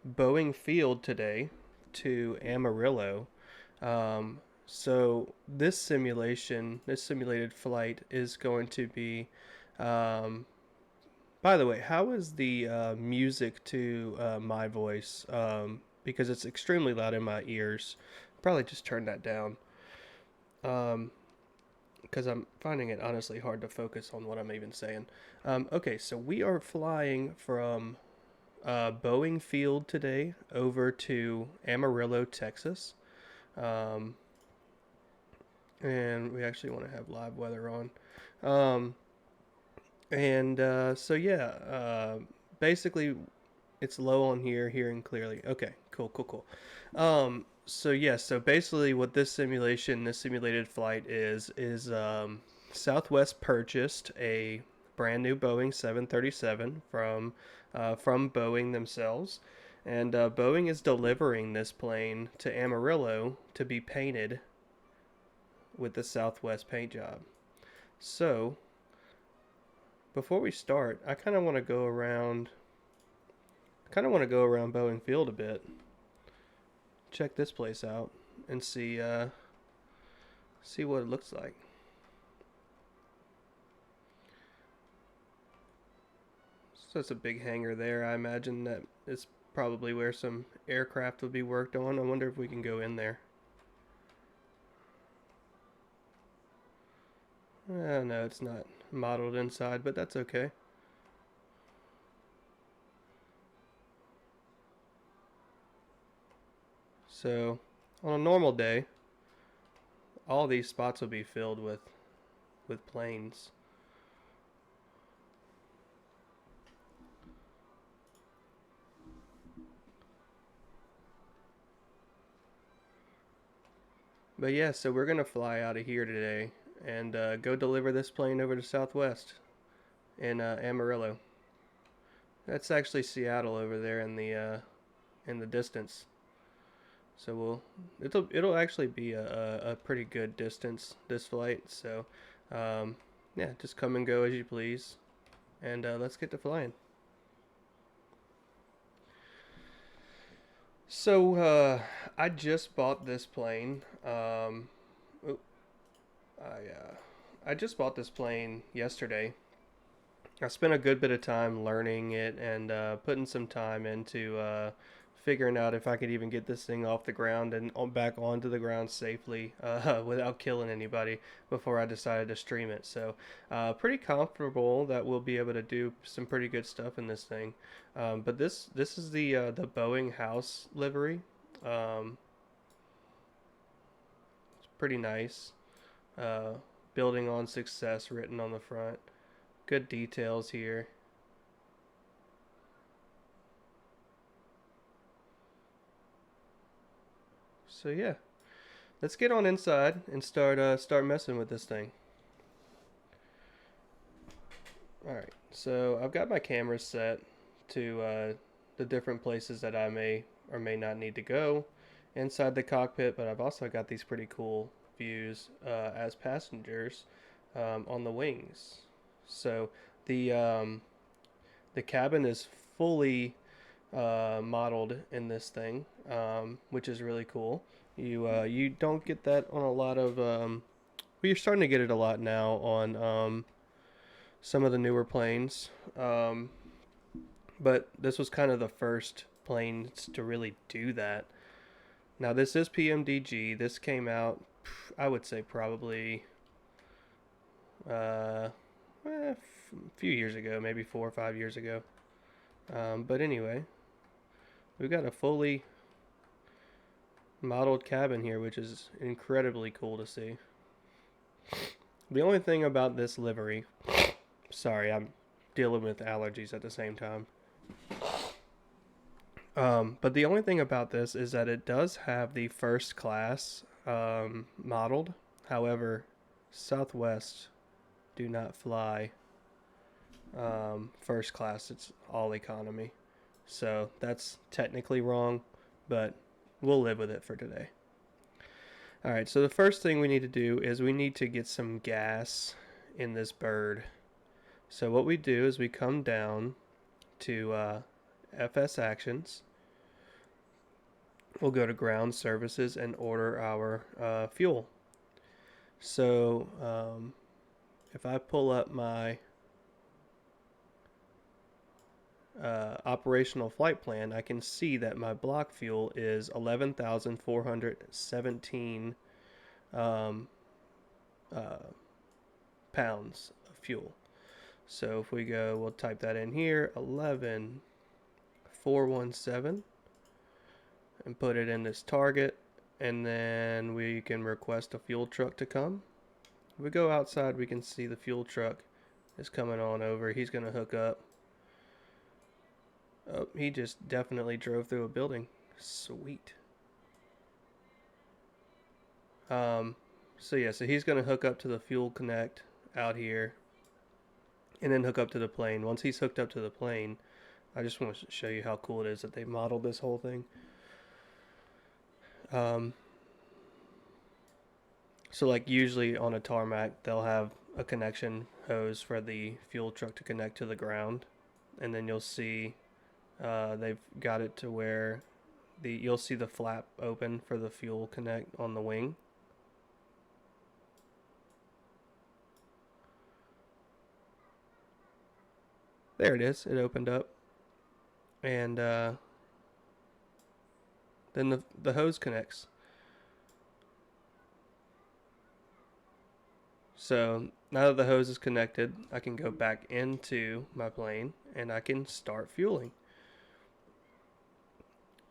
Boeing Field today to Amarillo. So this simulated flight is going to be. Um, by the way, how is the music to my voice? Because it's extremely loud in my ears. Probably just turn that down. Um, because I'm finding it honestly hard to focus on what I'm even saying. Okay, so we are flying from Boeing Field today over to Amarillo, Texas. Um, and we actually want to have live weather on. Um, so yeah, basically it's low on here, hearing clearly. Okay, cool. So yeah, so basically what this simulated flight is Southwest purchased a brand new Boeing 737 from Boeing themselves, and Boeing is delivering this plane to Amarillo to be painted with the Southwest paint job. So before we start, I kind of want to go around. Boeing Field a bit, check this place out, and see what it looks like. So it's a big hangar there. I imagine that it's probably where some aircraft will be worked on. I wonder if we can go in there. No, it's not modeled inside, but that's okay. So, on a normal day, all these spots will be filled with planes. But yeah, so we're gonna fly out of here today and go deliver this plane over to Southwest in Amarillo. That's actually Seattle over there in the distance. So it'll actually be a pretty good distance this flight. So yeah, just come and go as you please, and let's get to flying. So I just bought this plane. I just bought this plane yesterday. I spent a good bit of time learning it and putting some time into figuring out if I could even get this thing off the ground and back onto the ground safely without killing anybody before I decided to stream it. So, pretty comfortable that we'll be able to do some pretty good stuff in this thing. But this is the Boeing house livery. Um, it's pretty nice. Uh, Building on success written on the front. Good details here. So yeah, let's get on inside and start messing with this thing. All right, so I've got my cameras set to the different places that I may or may not need to go inside the cockpit, but I've also got these pretty cool views as passengers on the wings. So the um, the cabin is fully modeled in this thing, which is really cool. You don't get that on a lot of well, you're starting to get it a lot now on some of the newer planes. But this was kind of the first planes to really do that. Now this is PMDG. This came out, I would say probably uh, a few years ago, maybe 4 or 5 years ago. But anyway, we've got a fully modeled cabin here, which is incredibly cool to see. The only thing about this livery, sorry, I'm dealing with allergies at the same time. But the only thing about this is that it does have the first class modeled. However, Southwest do not fly first class. It's all economy. So that's technically wrong, but we'll live with it for today. All right, so the first thing we need to do is we need to get some gas in this bird. So what we do is we come down to FS Actions, we'll go to ground services and order our fuel. So if I pull up my operational flight plan, I can see that my block fuel is 11,417 um, uh, pounds of fuel. So if we go, we'll type that in here, 11,417, and put it in this target, and then we can request a fuel truck to come. If we go outside, we can see the fuel truck is coming on over. He's going to hook up. Oh, he just definitely drove through a building. Sweet. So he's going to hook up to the fuel connect out here, and then hook up to the plane. Once he's hooked up to the plane, I just want to show you how cool it is that they modeled this whole thing. So like usually on a tarmac, they'll have a connection hose for the fuel truck to connect to the ground, and then you'll see they've got it to where you'll see the flap open for the fuel connect on the wing. There it is. It opened up, and then the hose connects. So now that the hose is connected, I can go back into my plane and I can start fueling.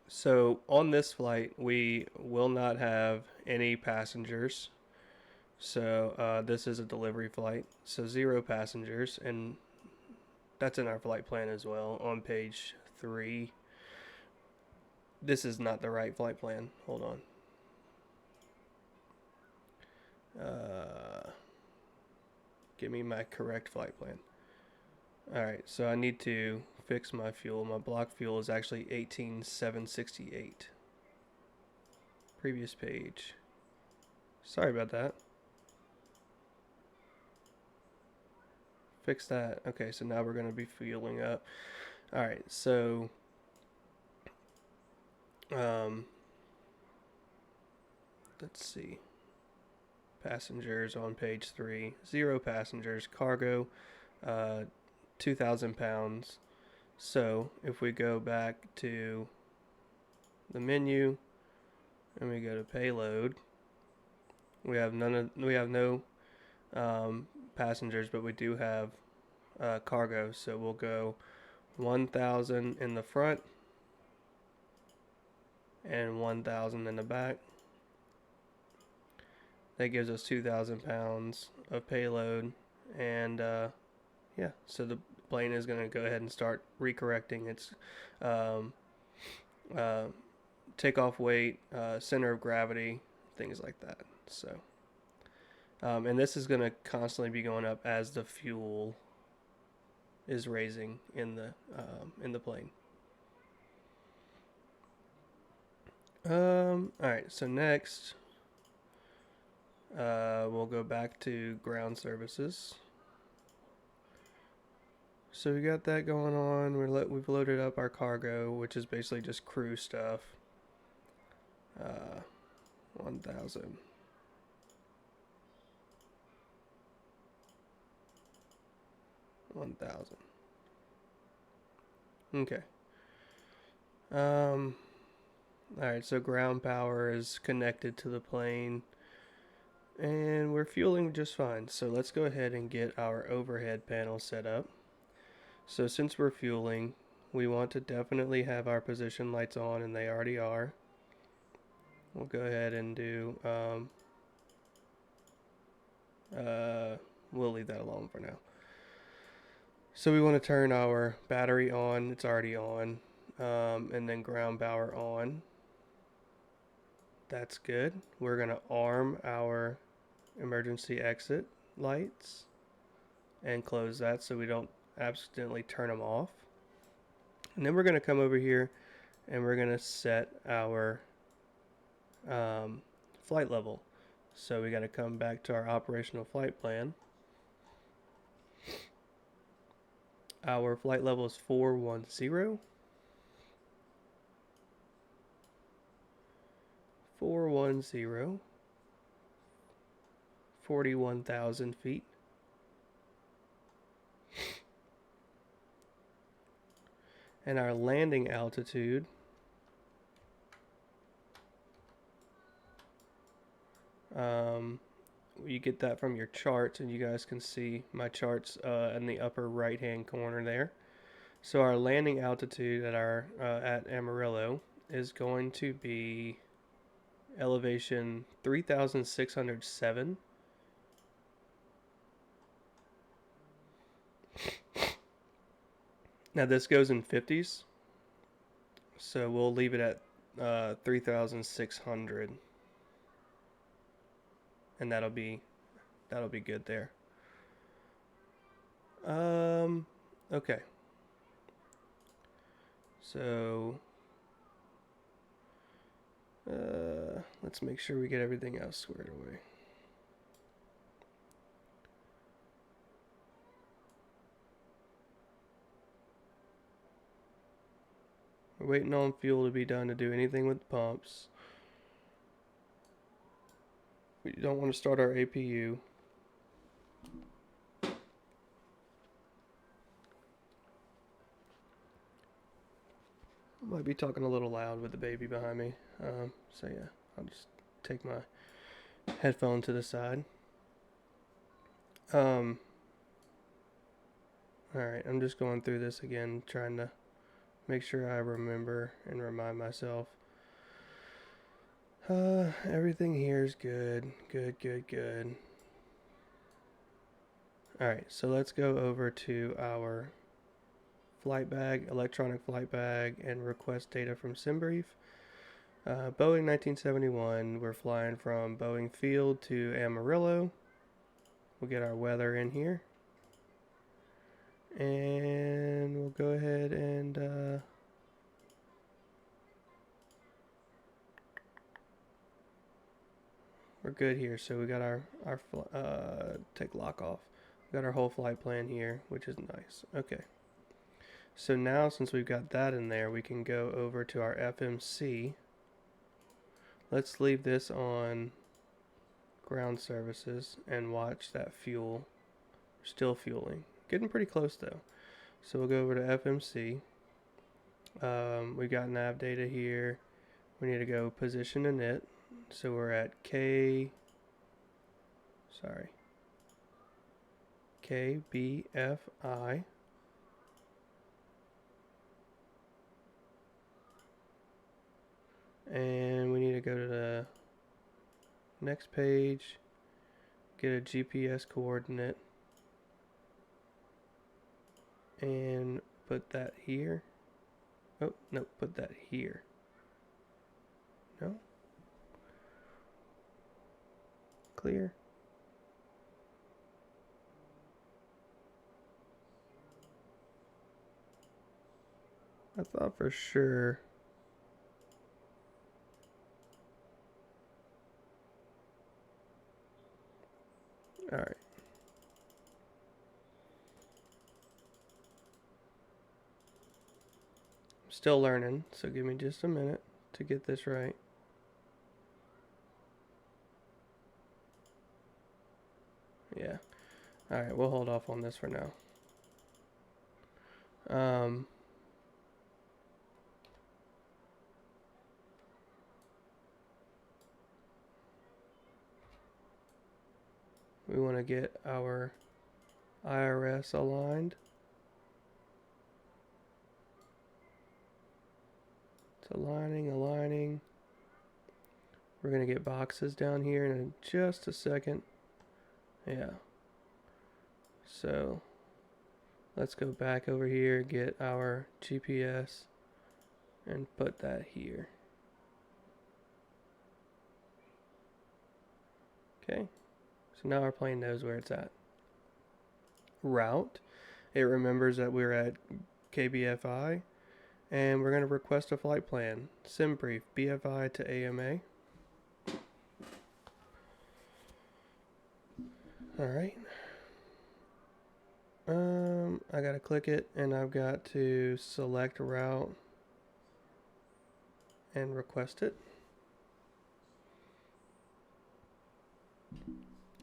So on this flight, we will not have any passengers. So this is a delivery flight, so 0 passengers, and that's in our flight plan as well on page 3. This is not the right flight plan. Hold on. Give me my correct flight plan. Alright, so I need to fix my fuel. My block fuel is actually 18,768. Previous page. Sorry about that. Fix that. Okay, so now we're going to be fueling up. Alright, so let's see. Passengers on page 3. 0 passengers. Cargo, 2,000 pounds. So if we go back to the menu and we go to payload, we have no passengers, but we do have cargo. So we'll go 1,000 in the front and 1,000 in the back. That gives us 2,000 pounds of payload, and yeah, so the plane is going to go ahead and start recorrecting its takeoff weight, center of gravity, things like that. So, and this is going to constantly be going up as the fuel is raising in the plane. All right, so next we'll go back to ground services. So we got that going on. We've loaded up our cargo, which is basically just crew stuff. 1,000. Okay. Alright, so ground power is connected to the plane, and we're fueling just fine. So let's go ahead and get our overhead panel set up. So since we're fueling, we want to definitely have our position lights on, and they already are. We'll go ahead and do, we'll leave that alone for now. So we want to turn our battery on, it's already on, and then ground power on. That's good. We're going to arm our emergency exit lights and close that so we don't accidentally turn them off. And then we're going to come over here and we're going to set our flight level. So we got to come back to our operational flight plan. Our flight level is 410. 410, 41,000 feet. And our landing altitude you get that from your charts, and you guys can see my charts in the upper right hand corner there. So our landing altitude at our at Amarillo is going to be elevation 3,607. Now this goes in 50s, so we'll leave it at 3,600, and that'll be good there. Okay. So let's make sure we get everything else squared away. We're waiting on fuel to be done to do anything with the pumps. We don't want to start our APU. Might be talking a little loud with the baby behind me. So yeah, I'll just take my headphone to the side. Alright, I'm just going through this again, trying to make sure I remember and remind myself. Everything here is good. Good. Alright, so let's go over to our flight bag, electronic flight bag, and request data from SimBrief. Boeing 1971, we're flying from Boeing Field to Amarillo. We'll get our weather in here. And we'll go ahead and we're good here. So we got our take lock off. We got our whole flight plan here, which is nice. Okay. So now, since we've got that in there, we can go over to our FMC. Let's leave this on ground services and watch that fuel. Still fueling. Getting pretty close though. So we'll go over to FMC. We've got nav data here. We need to go position init. So we're at KBFI. And we need to go to the next page, get a GPS coordinate, and put that here. Oh, no, put that here. No? Clear. I thought for sure. Alright. I'm still learning, so give me just a minute to get this right. Yeah. Alright, we'll hold off on this for now. We want to get our IRS aligned. It's aligning. We're going to get boxes down here in just a second. Yeah. So let's go back over here, get our GPS, and put that here. Okay. So now our plane knows where it's at. Route. It remembers that we're at KBFI. And we're going to request a flight plan. SimBrief, BFI to AMA. Alright. I gotta click it, and I've got to select route and request it.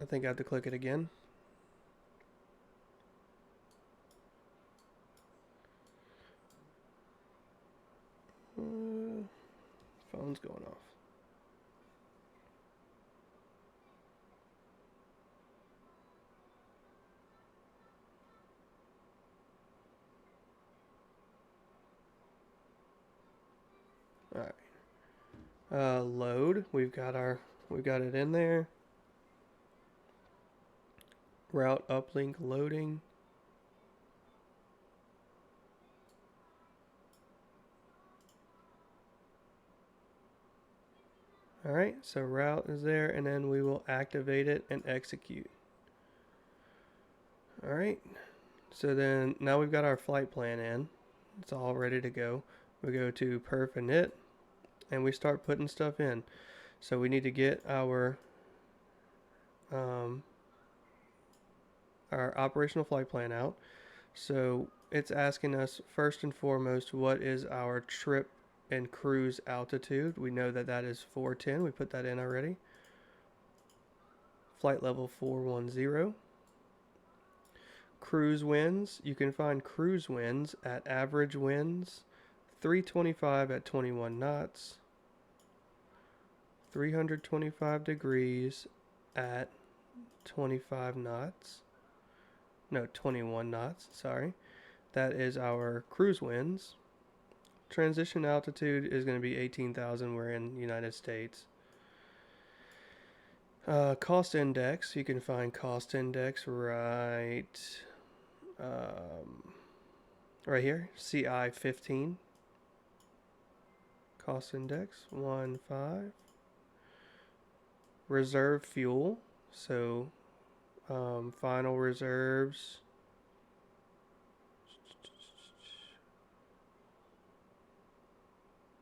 I think I have to click it again. Phone's going off. All right. Load. We've got it in there. Route uplink loading. All right. So route is there, and then we will activate it and execute. All right. So then now we've got our flight plan in. It's all ready to go. We go to perf init, and we start putting stuff in. So we need to get our operational flight plan out. So it's asking us first and foremost, what is our trip and cruise altitude? We know that that is 410. We put that in already. Flight level 410. Cruise winds. You can find cruise winds at average winds 325 at 21 knots, 325 degrees at 25 knots. No, 21 knots, sorry. That is our cruise winds. Transition altitude is going to be 18,000. We're in the United States. Cost index, you can find cost index right here, CI 15. Cost index 1.5. Reserve fuel, so final reserves.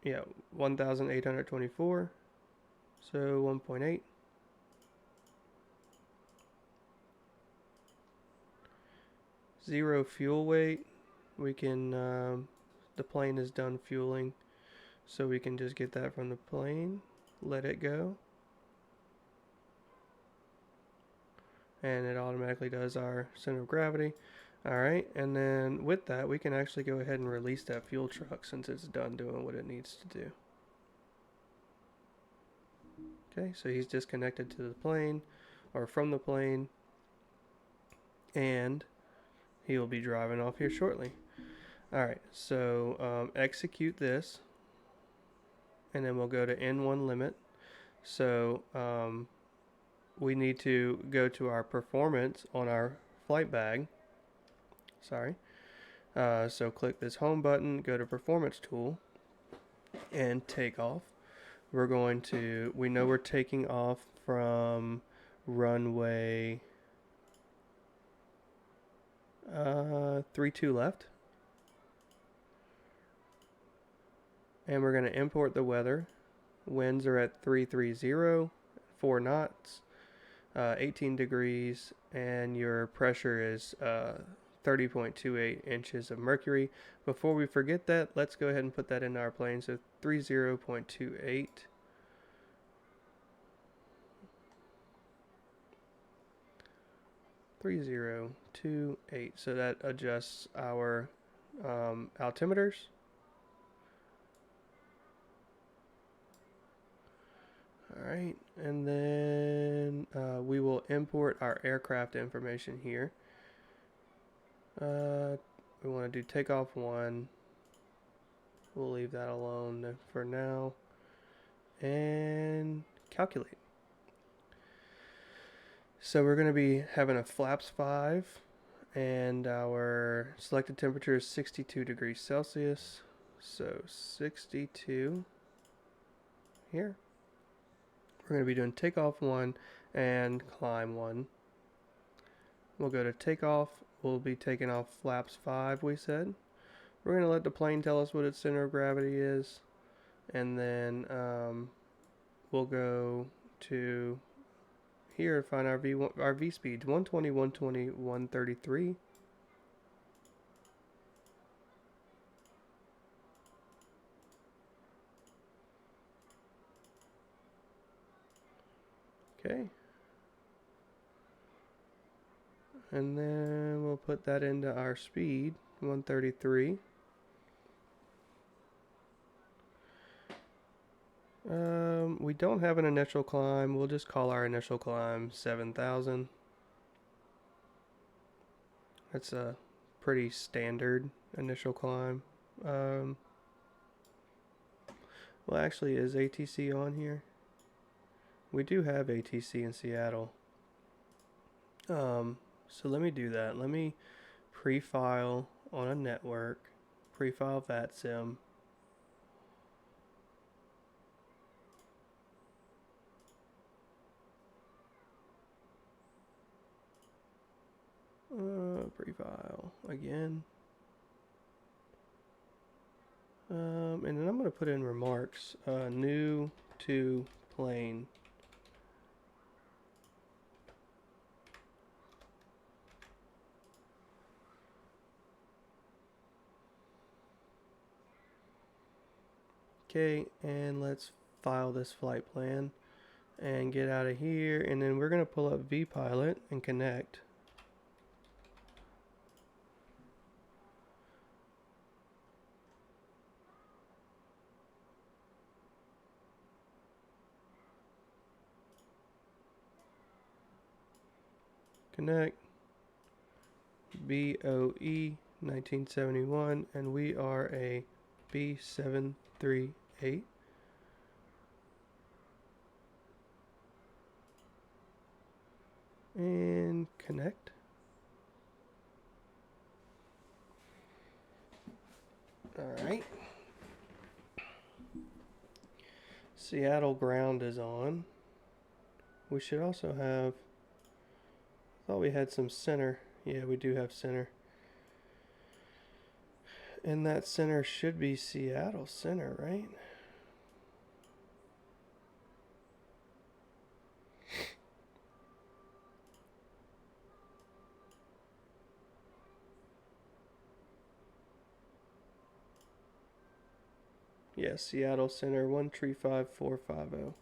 Yeah, 1,824. So 1.8. Zero fuel weight. We can, the plane is done fueling, so we can just get that from the plane, let it go, and it automatically does our center of gravity. Alright, and then with that, we can actually go ahead and release that fuel truck since it's done doing what it needs to do. Okay, so he's disconnected to the plane, or from the plane, and he will be driving off here shortly. Alright, so execute this, and then we'll go to N1 limit. So we need to go to our performance on our flight bag. Sorry. So click this home button, go to performance tool, and take off. We're going to, we know we're taking off from runway 32 left. And we're going to import the weather. Winds are at 330, 4 knots, 18 degrees, and your pressure is 30.28 inches of mercury. Before we forget that, let's go ahead and put that into our plane. So 30.28. So that adjusts our altimeters. Alright, and then we will import our aircraft information here. We want to do takeoff 1. We'll leave that alone for now. And calculate. So we're going to be having a flaps 5, and our selected temperature is 62 degrees Celsius. So 62 here. We're going to be doing takeoff 1 and climb 1. We'll go to takeoff. We'll be taking off flaps 5, we said. We're going to let the plane tell us what its center of gravity is. And then we'll go to here and find our V speeds. 120, 120, 133. Okay. And then we'll put that into our speed, 133. We don't have an initial climb. We'll just call our initial climb 7,000. That's a pretty standard initial climb. Well, actually, is ATC on here? We do have ATC in Seattle. So let me do that. Let me pre-file on a network, pre-file VATSIM. Pre-file again. And then I'm going to put in remarks, new to plane. Okay, and let's file this flight plan and get out of here. And then we're going to pull up vPilot and connect. Connect. BOE 1971, and we are a B738. And connect. Alright. Seattle ground is on. We should also have, I thought we had some center. Yeah, we do have center. And that center should be Seattle center, right? Yes, Seattle center 135450.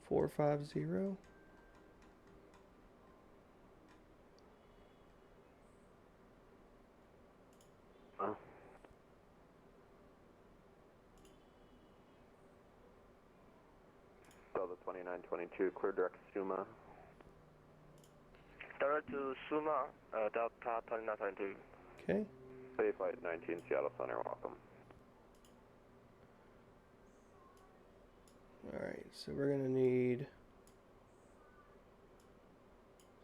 $450. Delta 2922, clear direct Suma. Direct to Suma, Delta 2922. Okay. Bay Flight 19, Seattle Center, welcome. Alright, so we're going to need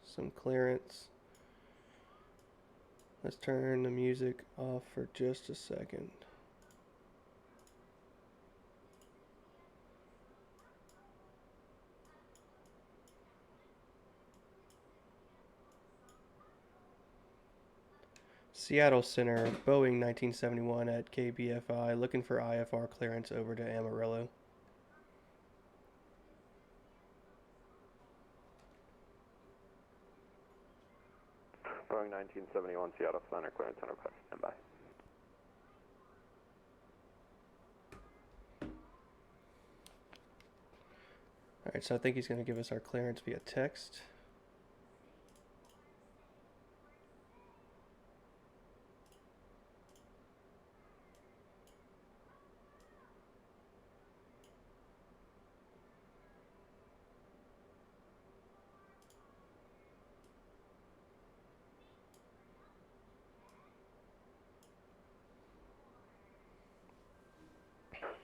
some clearance. Let's turn the music off for just a second. Seattle Center, Boeing 1971 at KBFI, looking for IFR clearance over to Amarillo. Boeing 1971, Seattle Center, clearance enterprise, standby. Alright, so I think he's going to give us our clearance via text.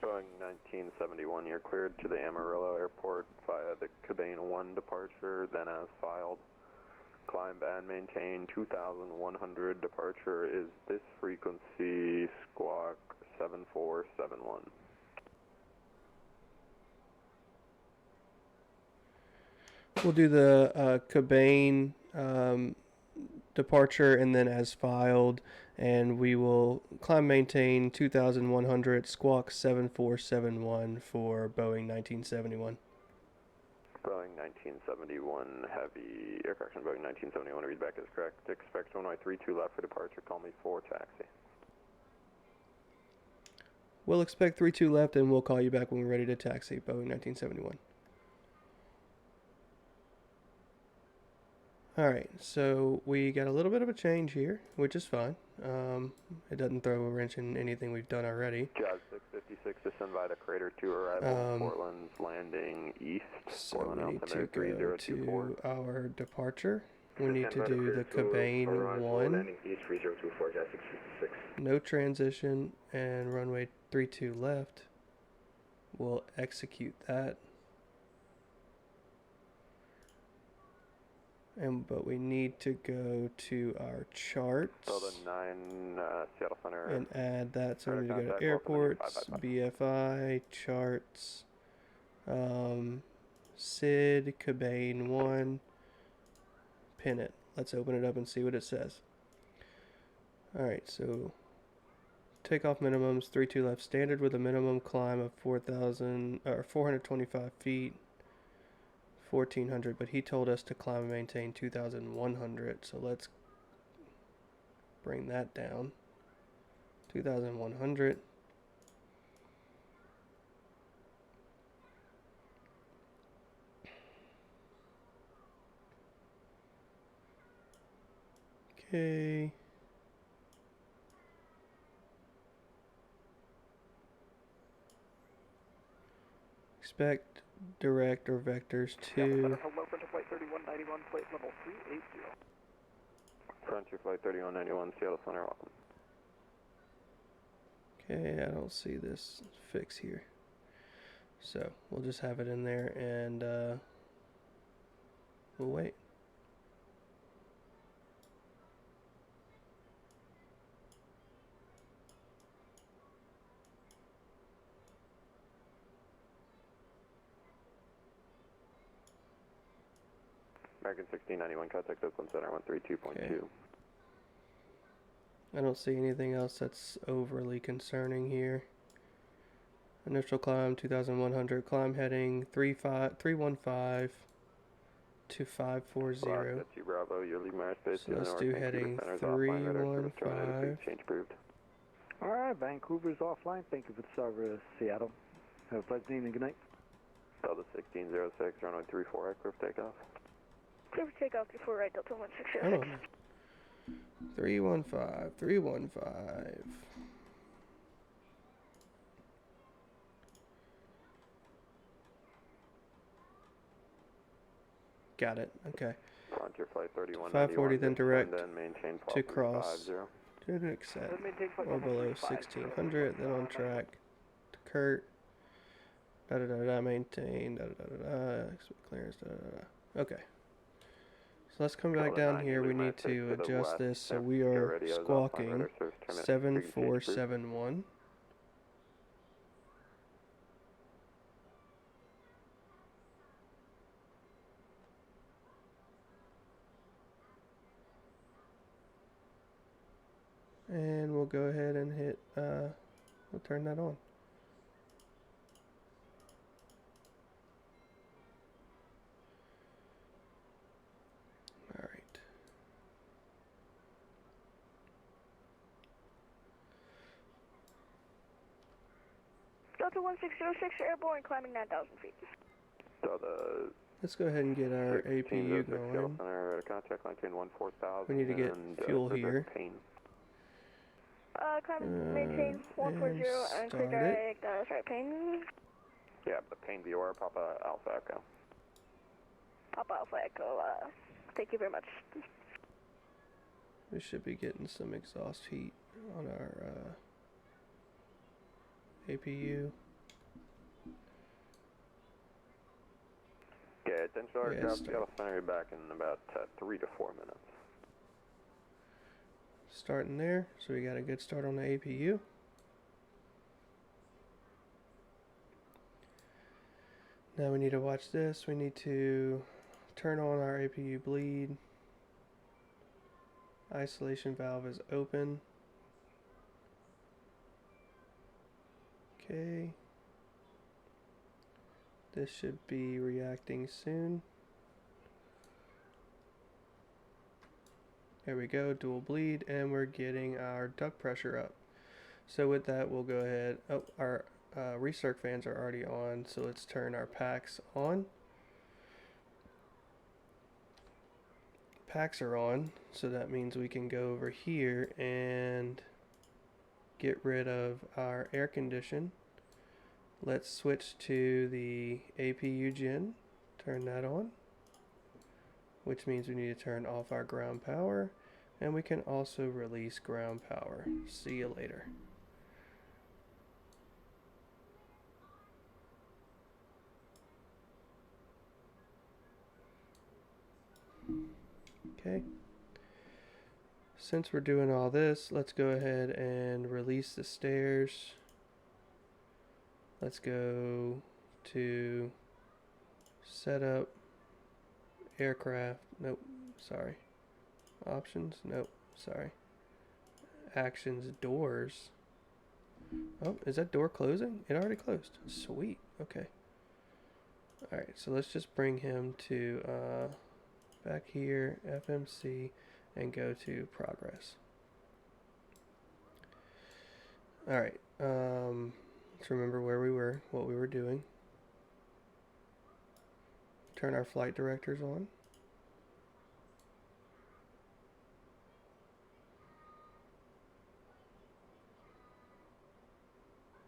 Boeing 1971, you're cleared to the Amarillo airport via the Cabane 1 departure, then as filed. Climb and maintain 2,100, departure is this frequency, squawk 7471. We'll do the Cabane departure and then as filed, and we will climb maintain 2100 squawk 7471 for Boeing 1971. Boeing 1971 heavy, correction, Boeing 1971 readback is correct. Expect runway 32 left for departure, call me for taxi. We'll expect 32 left and we'll call you back when we're ready to taxi, Boeing 1971. Alright, so we got a little bit of a change here, which is fine. It doesn't throw a wrench in anything we've done already. Jazz 656, descend by the crater to arrival, Portland's landing east. So Portland we need to altimeter go 3024. to our departure. We need to do the Cabane 1, Landing east 3024, Jazz 656. no transition, and runway 32 left. We'll execute that. But we need to go to our charts So the 9 Seattle Center. and add that. So we need to go Contact, to airports, BFI, charts, SID, Cabane 1, pin it. Let's open it up and see what it says. Alright, so takeoff minimums, 32 left standard with a minimum climb of 425 feet. 1400, but he told us to climb and maintain 2100, so let's bring that down. 2100. Okay. Expect direct or vectors to Hello, Frontier Flight 3191, plate level 380. Frontier Flight 3191, Seattle Center, welcome. okay, I don't see this fix here, so we'll just have it in there and we'll wait. American 1691, contact Oakland Center 132.2. Okay. I don't see anything else that's overly concerning here. Initial climb 2100, climb heading 315 to 540. That's you, Bravo, you're leaving airspace So let's do heading 315. Change approved. Alright, Vancouver's offline. Thank you for the service, Seattle. Have a pleasant evening. Good night. Delta 1606, runway 34, aircraft takeoff. Clear for takeoff, 34 right, Delta 1606. Hold on. 315, 315. Got it. Okay. Frontier Flight 3191. 540, then direct then maintain to cross. 50. To accept or below 1600, then on track to Kurt. Da da da da. Maintain. Da da da da. Expect clearance. Da da da. Okay. So let's come back down here. We need to adjust this so we are squawking 7471. And we'll go ahead and hit, we'll turn that on. Alright. Delta 1606, airborne, climbing 9,000 feet. So the Let's go ahead and get our APU going. Contact line 14,000. We need to get fuel here. Climb, maintain 140 and clear direct, sorry, Payne. Yeah, the Payne VOR, Papa Alpha Echo. Papa Alpha Echo, thank you very much. We should be getting some exhaust heat on our APU. Okay, attention aircraft, start. Seattle Center, you're back in about 3 to 4 minutes. Starting there, so we got a good start on the APU. Now we need to watch this. We need to turn on our APU bleed. Isolation valve is open. Okay. This should be reacting soon. There we go, dual bleed, and we're getting our duct pressure up. So with that, we'll go ahead. Oh, our recirc fans are already on, so let's turn our packs on. Packs are on, so that means we can go over here and get rid of our air condition. Let's switch to the APU gen, turn that on, which means we need to turn off our ground power, and we can also release ground power. See you later. Okay. Since we're doing all this, let's go ahead and release the stairs. Let's go to setup, aircraft, nope, sorry. Options, nope, sorry. Actions, doors. Oh, is that door closing? It already closed. Sweet, okay. Alright, so let's just bring him to back here, FMC, and go to progress. Alright, let's remember where we were, what we were doing. Turn our flight directors on.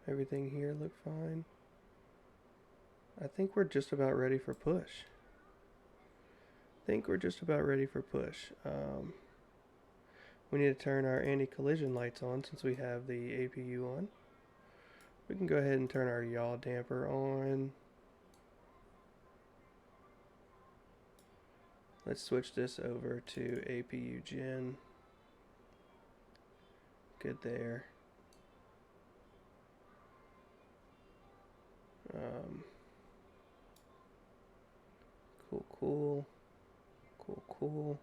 Everything here looked fine. I think we're just about ready for push. We need to turn our anti-collision lights on since we have the APU on. We can go ahead and turn our yaw damper on. Let's switch this over to APU gen. Good there. Cool.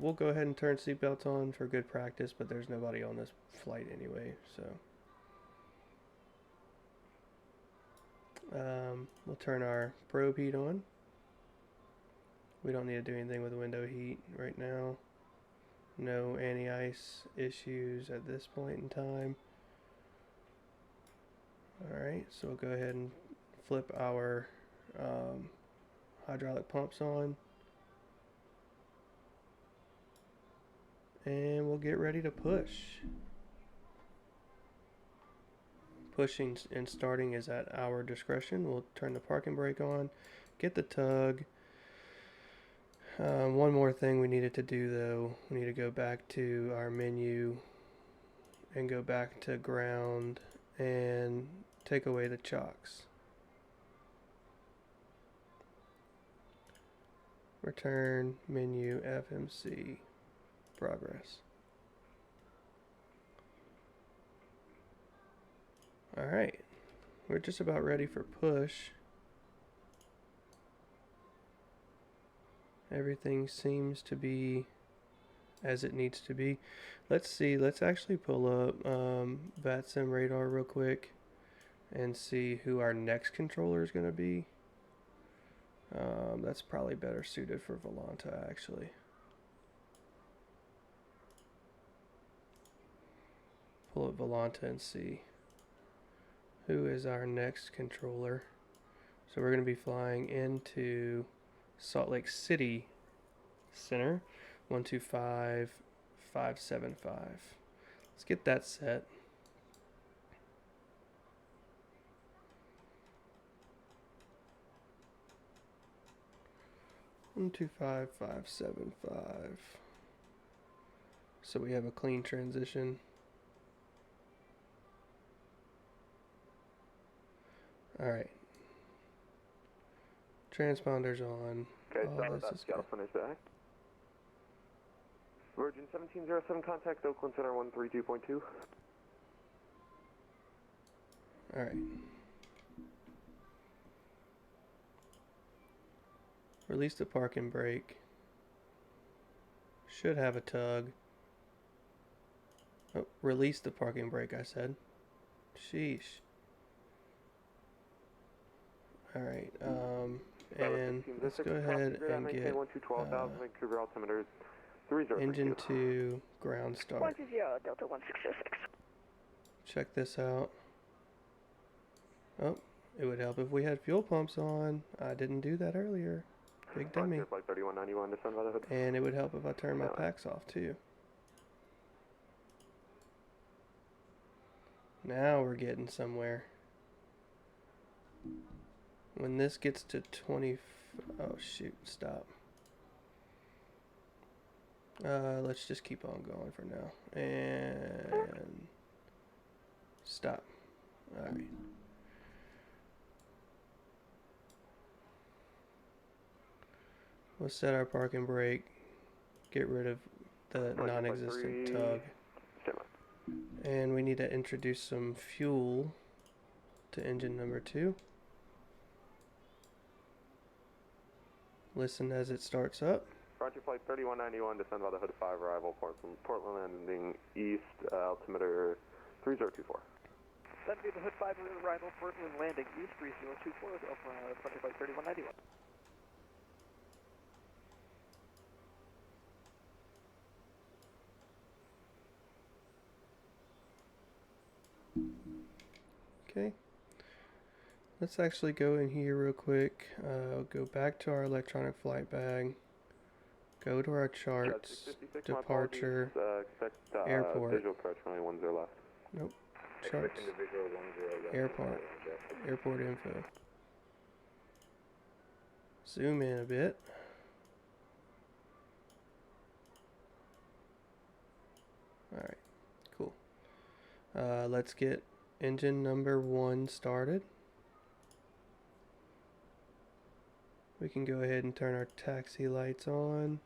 We'll go ahead and turn seatbelts on for good practice, but there's nobody on this flight anyway, so. We'll turn our probe heat on. We don't need to do anything with the window heat right now. No anti-ice issues at this point in time. Alright, so we'll go ahead and flip our hydraulic pumps on. And we'll get ready to push. Pushing and starting is at our discretion. We'll turn the parking brake on, get the tug. One more thing we needed to do though, we need to go back to our menu and go back to ground and take away the chocks. Return menu FMC progress. Alright, we're just about ready for push. Everything seems to be as it needs to be. Let's see, let's actually pull up VATSIM radar real quick and see who our next controller is going to be. That's probably better suited for Volanta actually. Pull up Volanta and see who is our next controller. So we're going to be flying into Salt Lake City Center, 125575. Let's get that set. One, 2, 5, 5, 7, 5. So we have a clean transition. Alright. Transponder's on. Okay, All so this that's is good. California back. Virgin 1707, contact Oakland Center 132.2. Alright. Release the parking brake. Should have a tug. Oh, release the parking brake, I said. Sheesh. Alright, and let's go ahead and get engine 2 ground start. 120 Delta 1606. Check this out. Oh, it would help if we had fuel pumps on. I didn't do that earlier. Big dummy. And it would help if I turned my packs off too. Now we're getting somewhere. When this gets to 20... Oh shoot, stop. Let's just keep on going for now. And... Stop. Alright. We'll set our parking brake. Get rid of the non-existent tug. And we need to introduce some fuel to engine number 2. Listen as it starts up. Roger, flight 3191, descend by the hood 5, arrival Portland landing east, altimeter 3024. Send me the hood 5, arrival Portland landing east 3024, Roger, flight 3191. Okay. Let's actually go in here real quick. Go back to our electronic flight bag. Go to our charts. Departure. Airport. Visual approach, only 10 left. Nope. Charts. Airport. Airport info. Zoom in a bit. Alright. Cool. Let's get engine number 1 started. We can go ahead and turn our taxi lights on.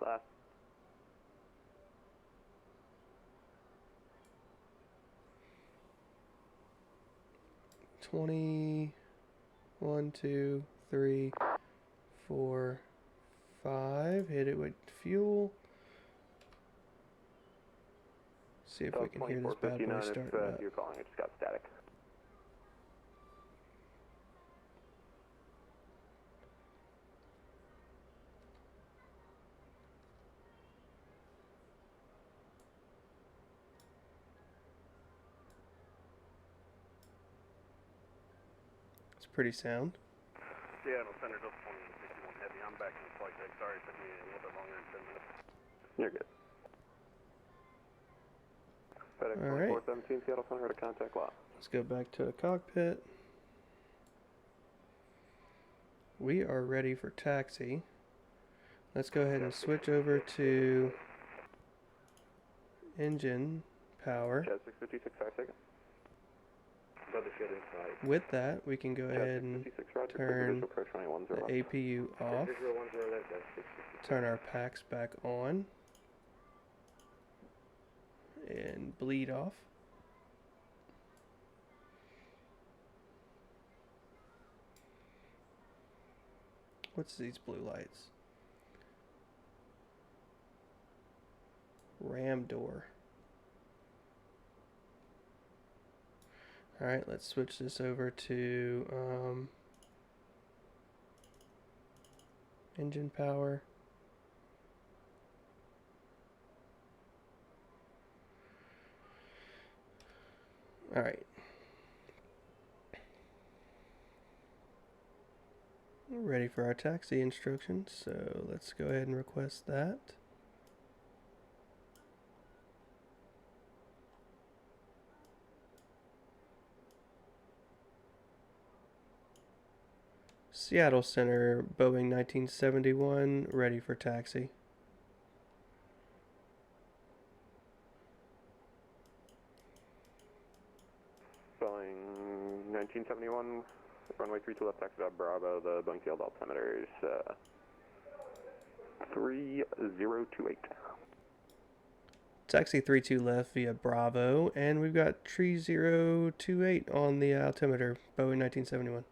Left. $20, 1, 2, 3, 4, 5. Hit it with fuel. See if we can hear this bad boy start up. You're calling, it just got static. It's pretty sound. Seattle Center, Delta 61 Heavy. I'm back in the flight deck. Sorry, it took me a little bit longer than 10 minutes. You're good. FedEx 2417, Seattle Center to contact lot. Let's go back to the cockpit. We are ready for taxi. Let's go ahead and switch over to engine power. Jet 656, 5 seconds. With that, we can go ahead and turn the APU off, turn our packs back on, and bleed off. What's these blue lights? Ram door. Alright, let's switch this over to engine power. Alright. Ready for our taxi instructions, so let's go ahead and request that. Seattle Center, Boeing 1971, ready for taxi. Boeing 1971, runway 32 left, taxi Bravo, the Boeing Field altimeter is 3028. Taxi 32 left via Bravo, and we've got 3028 on the altimeter, Boeing 1971.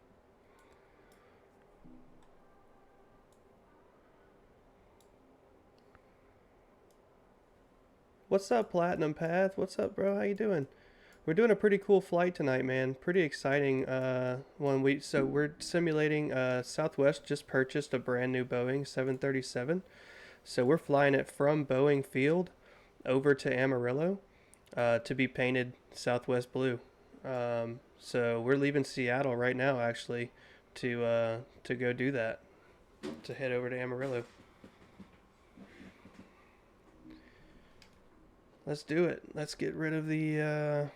What's up, Platinum Path? What's up, bro? How you doing? We're doing a pretty cool flight tonight, man. Pretty exciting one. So we're simulating Southwest just purchased a brand new Boeing 737. So we're flying it from Boeing Field over to Amarillo to be painted Southwest blue. So we're leaving Seattle right now, actually, to go do that, to head over to Amarillo. Let's do it. Let's get rid of the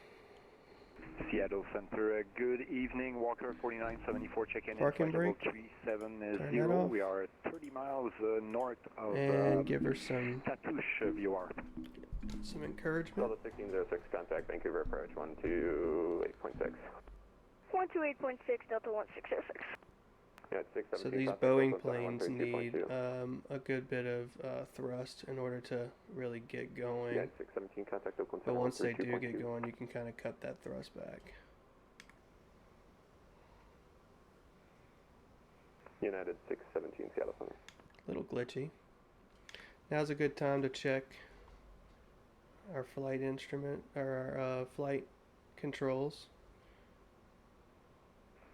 Seattle Center, good evening. Walker 4974 check-in. Parking brake. 37 Turn that off. We are 30 miles north of and give her some Tatoosh VOR. some encouragement. Delta 1606, contact Vancouver approach 128.6. 128.6, Delta 1606. Yeah, it's 617. So these contact Boeing Delta planes 132.2. need a good bit of thrust in order to really get going. Yeah, it's 617, contact Oakland But once they do 132.2. get going, you can kind of cut that thrust back. United 617, Seattle Center. A little glitchy. Now's a good time to check our flight instrument, or our flight controls.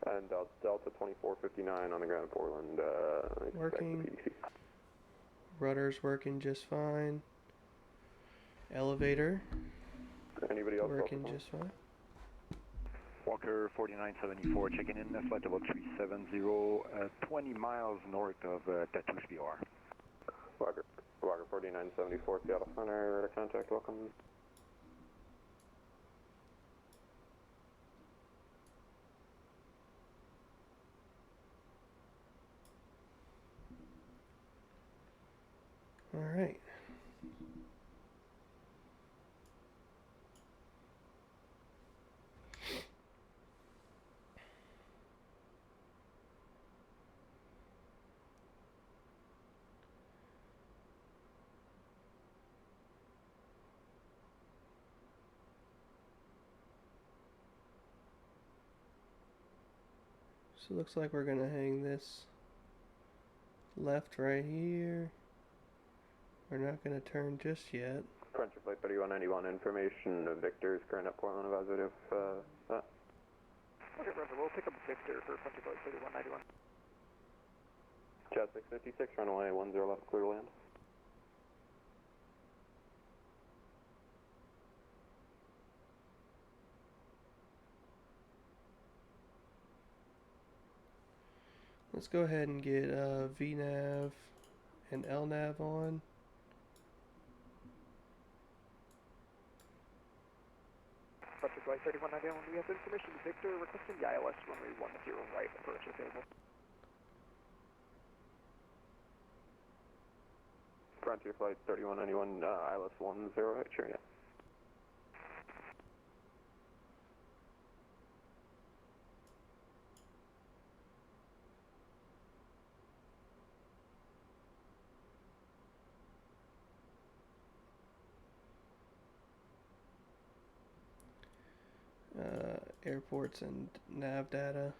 And Delta 2459 on the ground, Portland. Working. PDC. Rudder's working just fine. Elevator Anybody else? working just fine. Walker 4974 checking in, flight level 370, 20 miles north of Tatoosh VOR. Walker 4974, Seattle Center, contact, welcome. All right. So it looks like we're gonna hang this left right here. We're not gonna turn just yet. Frontier Flight 3191, information of Victor's current at Portland, positive, that. Okay, Brenda, we'll pick up Victor for Frontier Flight 3191. Chat 656, runway 10 left, clear to land. Let's go ahead and get VNAV and LNAV on. Frontier Flight 3191, we have information Victor requesting the ILS runway 10 right approach available. Frontier Flight 3191, ILS 10, right, sure, yeah. Airports and nav data.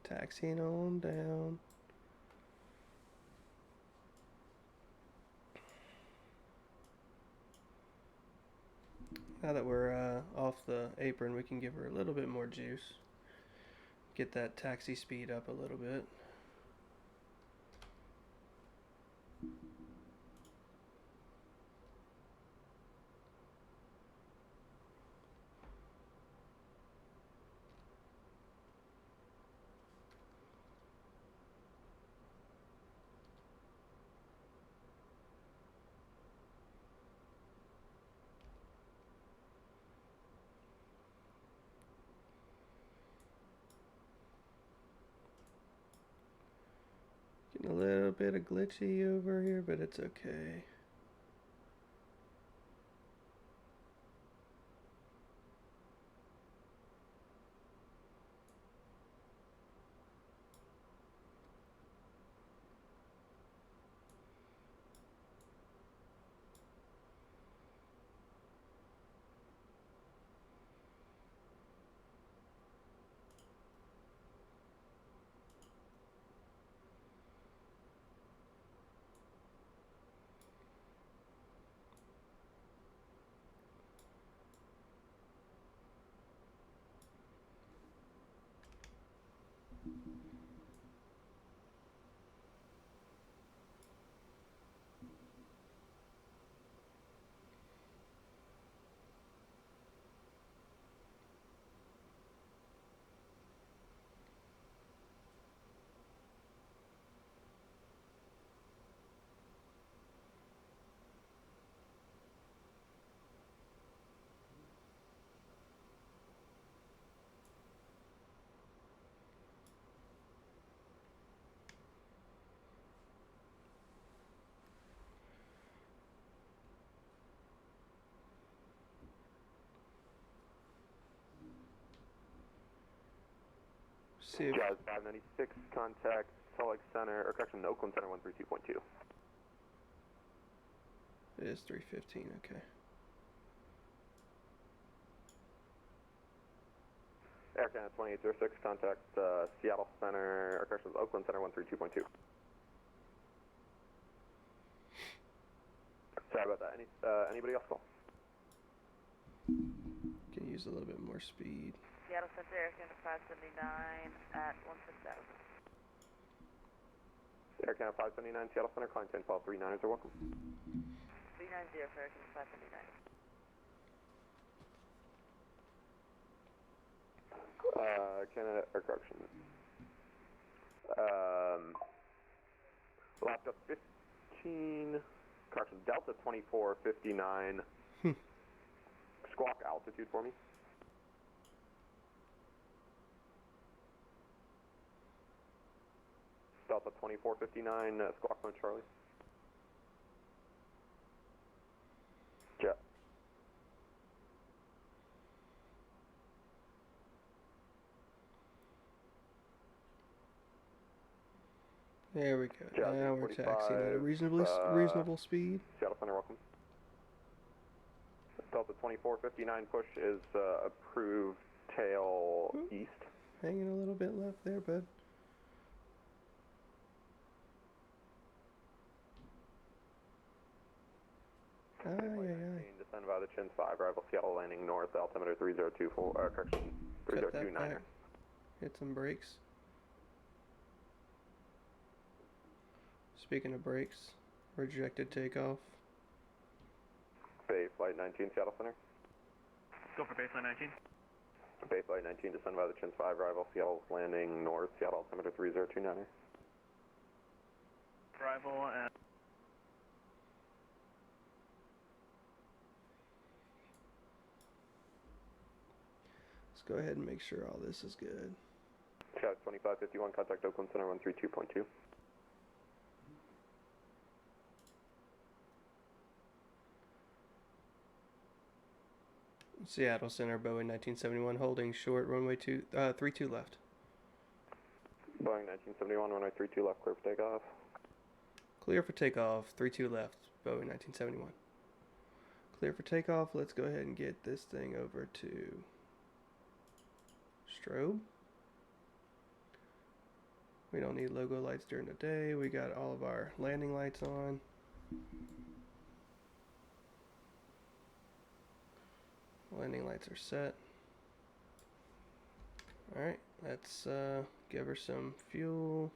Taxiing on down. Now that we're off the apron, we can give her a little bit more juice. Get that taxi speed up a little bit. little bit of glitchy over here, but it's okay. See if Jazz 596, contact Salt Lake Center, or correction, Oakland Center 132.2. it is 3:15. Okay. Air Canada 2806, contact Seattle Center, or correction, Oakland Center 132.2. Sorry about that. Anybody else call? Can use a little bit more speed. Seattle Center, Air Canada 579 at 16000. Air Canada 579, Seattle Center, climb 10, fall 39ers are welcome. 390 for Air Canada 579. Canada, or correction. Laptop 15, correction, Delta 2459. Squawk altitude for me. Delta 2459, squawk phone Charlie. Jet. There we go. Jazz Now we're 45, taxiing at a reasonable speed. Seattle Center, welcome. Delta 2459 push is approved tail east. Hanging a little bit left there, bud. Descend by the Chins 5, arrival Seattle landing north, altimeter 3024, correction, Cut that 3029er. back. Hit some brakes. Speaking of brakes, rejected takeoff. Bay Flight 19, Seattle Center. Go for Bay Flight 19. Bay Flight 19, descend by the Chins 5, arrival Seattle landing north, Seattle altimeter 3029er. Arrival and Let's go ahead and make sure all this is good. Jazz 2551, contact Oakland Center 132.2. Seattle Center, Boeing 1971, holding short, runway 32 left. Boeing 1971, runway 32 left, clear for takeoff. Clear for takeoff, 32 left, Boeing 1971. Clear for takeoff, let's go ahead and get this thing over to strobe. We don't need logo lights during the day. We got all of our landing lights on. Landing lights are set. Alright, let's give her some fuel.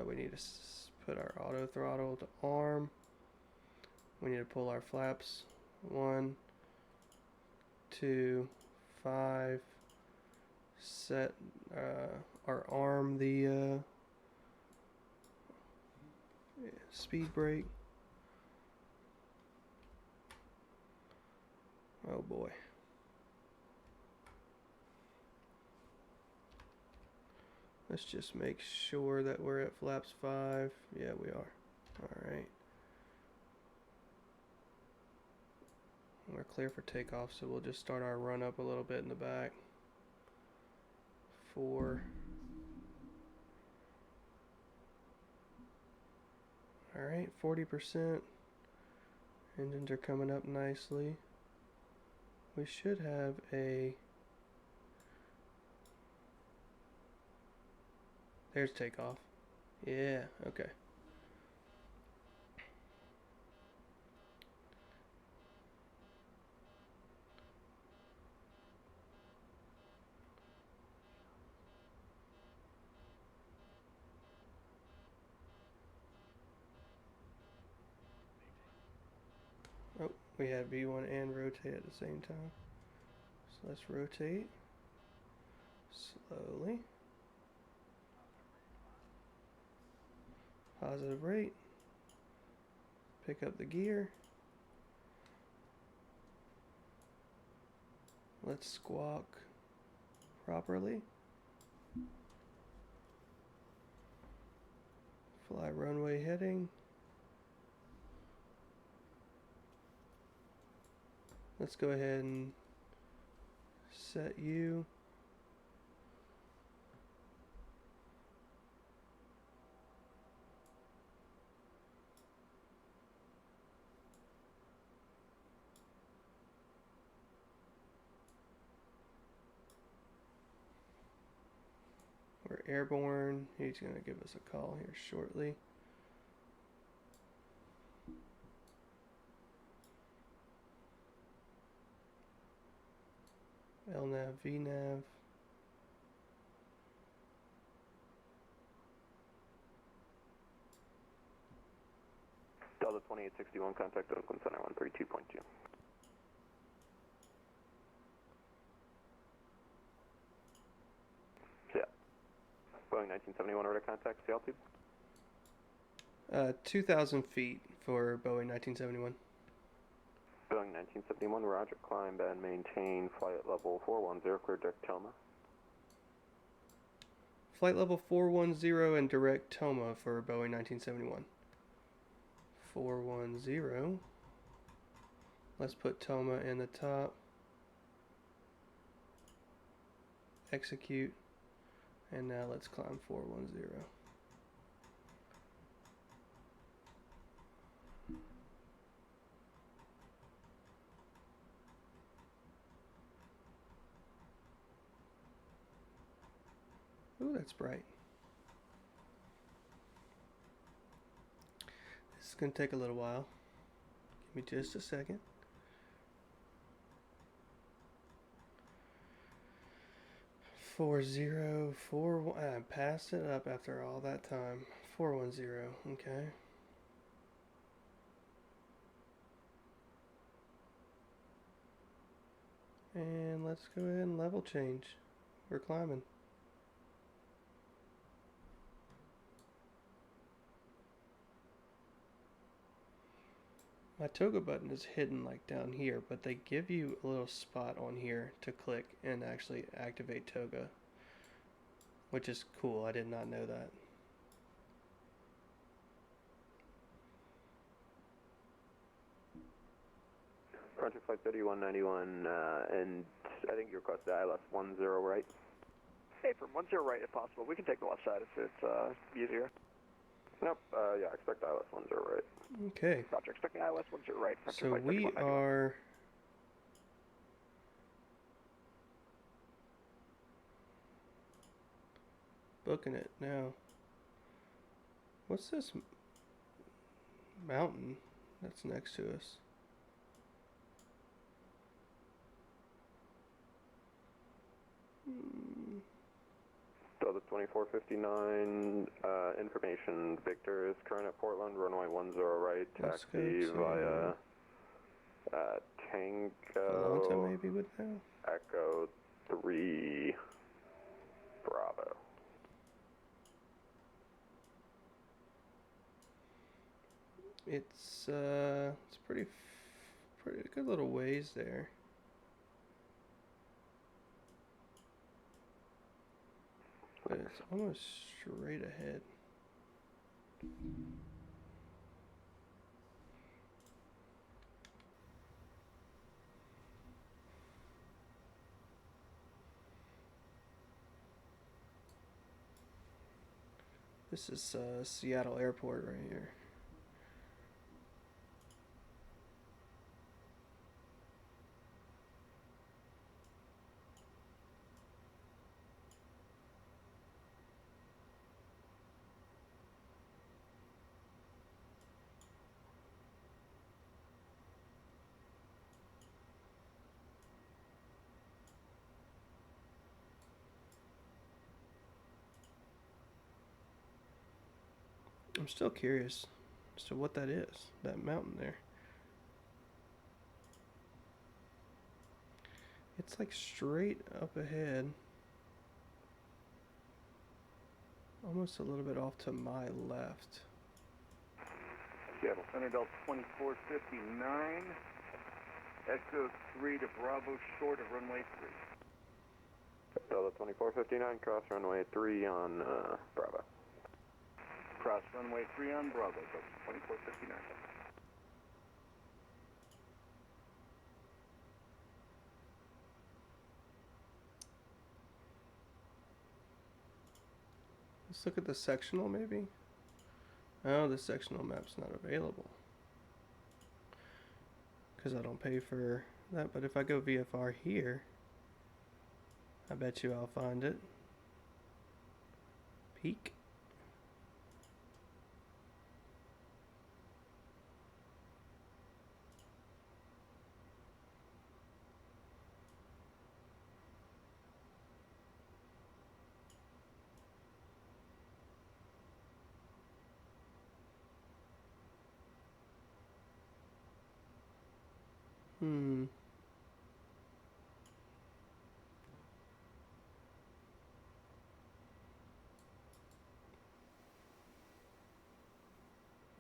We need to put our auto throttle to arm. We need to pull our flaps 1, 2, 5. Set our arm the speed brake. Oh boy. Let's just make sure that we're at flaps 5. Yeah, we are. Alright. We're clear for takeoff, so we'll just start our run up a little bit in the back. 4. Alright, 40%. Engines are coming up nicely. We should have a... There's takeoff. Yeah, okay. Oh, we had V1 and rotate at the same time. So let's rotate slowly. Positive rate. Pick up the gear. Let's squawk properly. Fly runway heading. Let's go ahead and set you. We're airborne. He's going to give us a call here shortly. LNAV, VNAV. Delta 2861, contact Oakland Center 132.2. Yeah. Boeing 1971, order contact, the altitude? 2,000 feet for Boeing 1971. Boeing 1971, roger, climb and maintain flight level 410, clear direct Toma. Flight level 410 and direct Toma for Boeing 1971. 410. Let's put Toma in the top. Execute. And now let's climb 410. Ooh, that's bright. This is going to take a little while. Give me just a second. I passed it up after all that time. 410, okay. And let's go ahead and level change. We're climbing. My toga button is hidden like down here, but they give you a little spot on here to click and actually activate toga, which is cool. I did not know that. Project Flight 3191, and I think you requested ILS 10, right? Hey, from 10 right if possible. We can take the left side if it's easier. Nope, yeah, expect ILS 10 right. Okay. Roger, expecting ILS 10 right. So we are... booking it now. What's this mountain that's next to us? Delta 2459, information, Victor is current at Portland, runway 10 right, Let's taxi go via Tango, Atlanta maybe would know. Echo 3, Bravo. It's pretty good little ways there. but it's almost straight ahead. This is Seattle Airport right here. I'm still curious as to what that is, that mountain there. It's like straight up ahead. Almost a little bit off to my left. Seattle Center Delta 2459. Echo 3 to Bravo short of runway 3. Delta 2459, cross runway 3 on Bravo. Cross runway 3 on Bravo, Delta 2459. Let's look at the sectional maybe. Oh, the sectional map's not available because I don't pay for that. But if I go VFR here, I bet you I'll find it. Peak.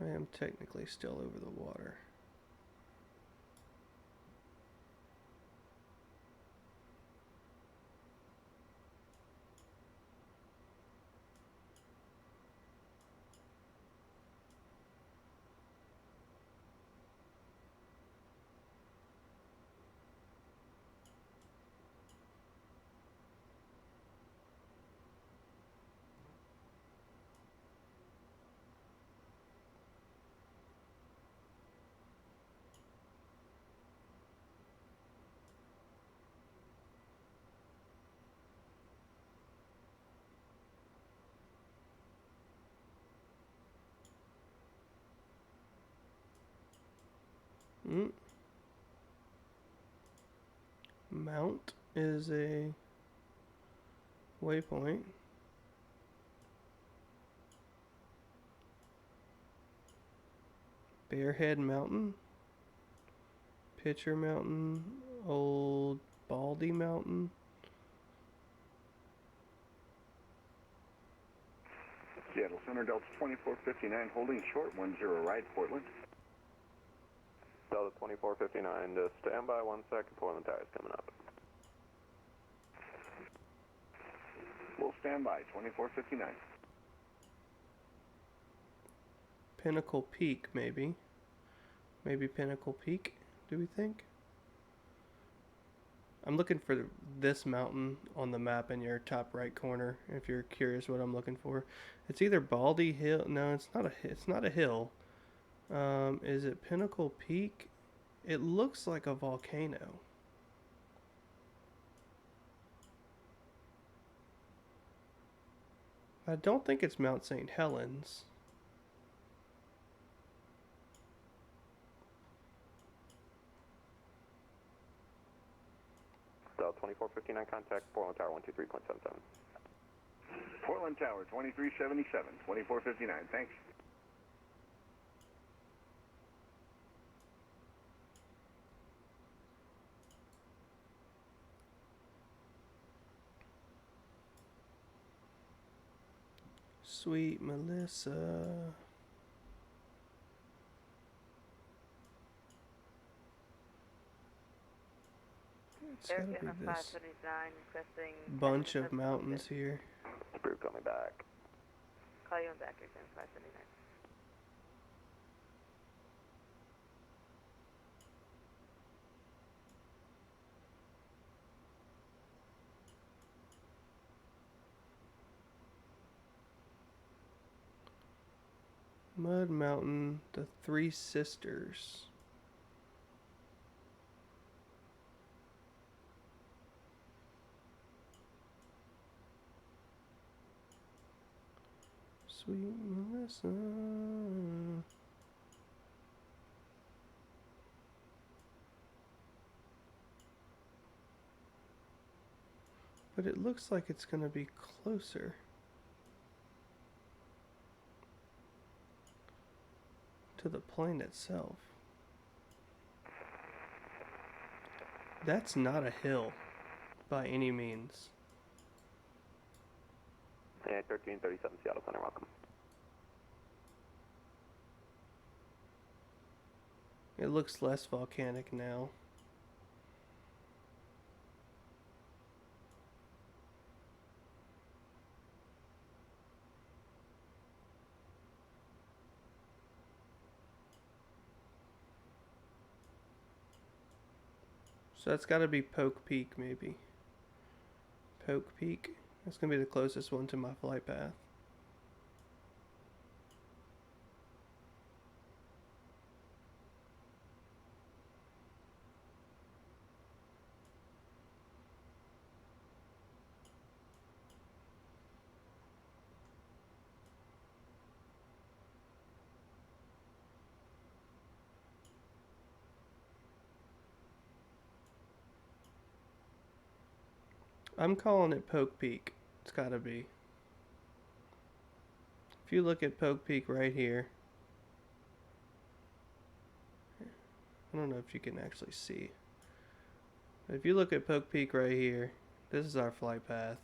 I am technically still over the water. Mount is a waypoint. Bearhead Mountain, Pitcher Mountain, Old Baldy Mountain. Seattle Center Delta 2459 holding short 10 right Portland. Delta 2459 to stand by 1 second, Portland Tower's coming up. We'll stand by 2459. Pinnacle Peak, maybe. Maybe Pinnacle Peak, do we think? I'm looking for this mountain on the map in your top right corner, if you're curious what I'm looking for. It's either Baldy Hill. No, it's not a hill. Is it Pinnacle Peak? It looks like a volcano. I don't think it's Mount St. Helens. Delta 2459, contact Portland Tower 123.77. Portland Tower 2377, 2459. Thanks. Sweet Melissa. It's gotta be this bunch of mountains here. Spirit, call me back. Call you on back, you're 579. Mud Mountain, the Three Sisters. Sweet Melissa. But it looks like it's going to be closer to the plane itself. That's not a hill by any means. Yeah, 1337 Seattle Center, welcome. It looks less volcanic now. So that's got to be Poke Peak, maybe. Poke Peak. That's going to be the closest one to my flight path. I'm calling it Poke Peak. It's gotta be. If you look at Poke Peak right here, I don't know if you can actually see. But if you look at Poke Peak right here, this is our flight path.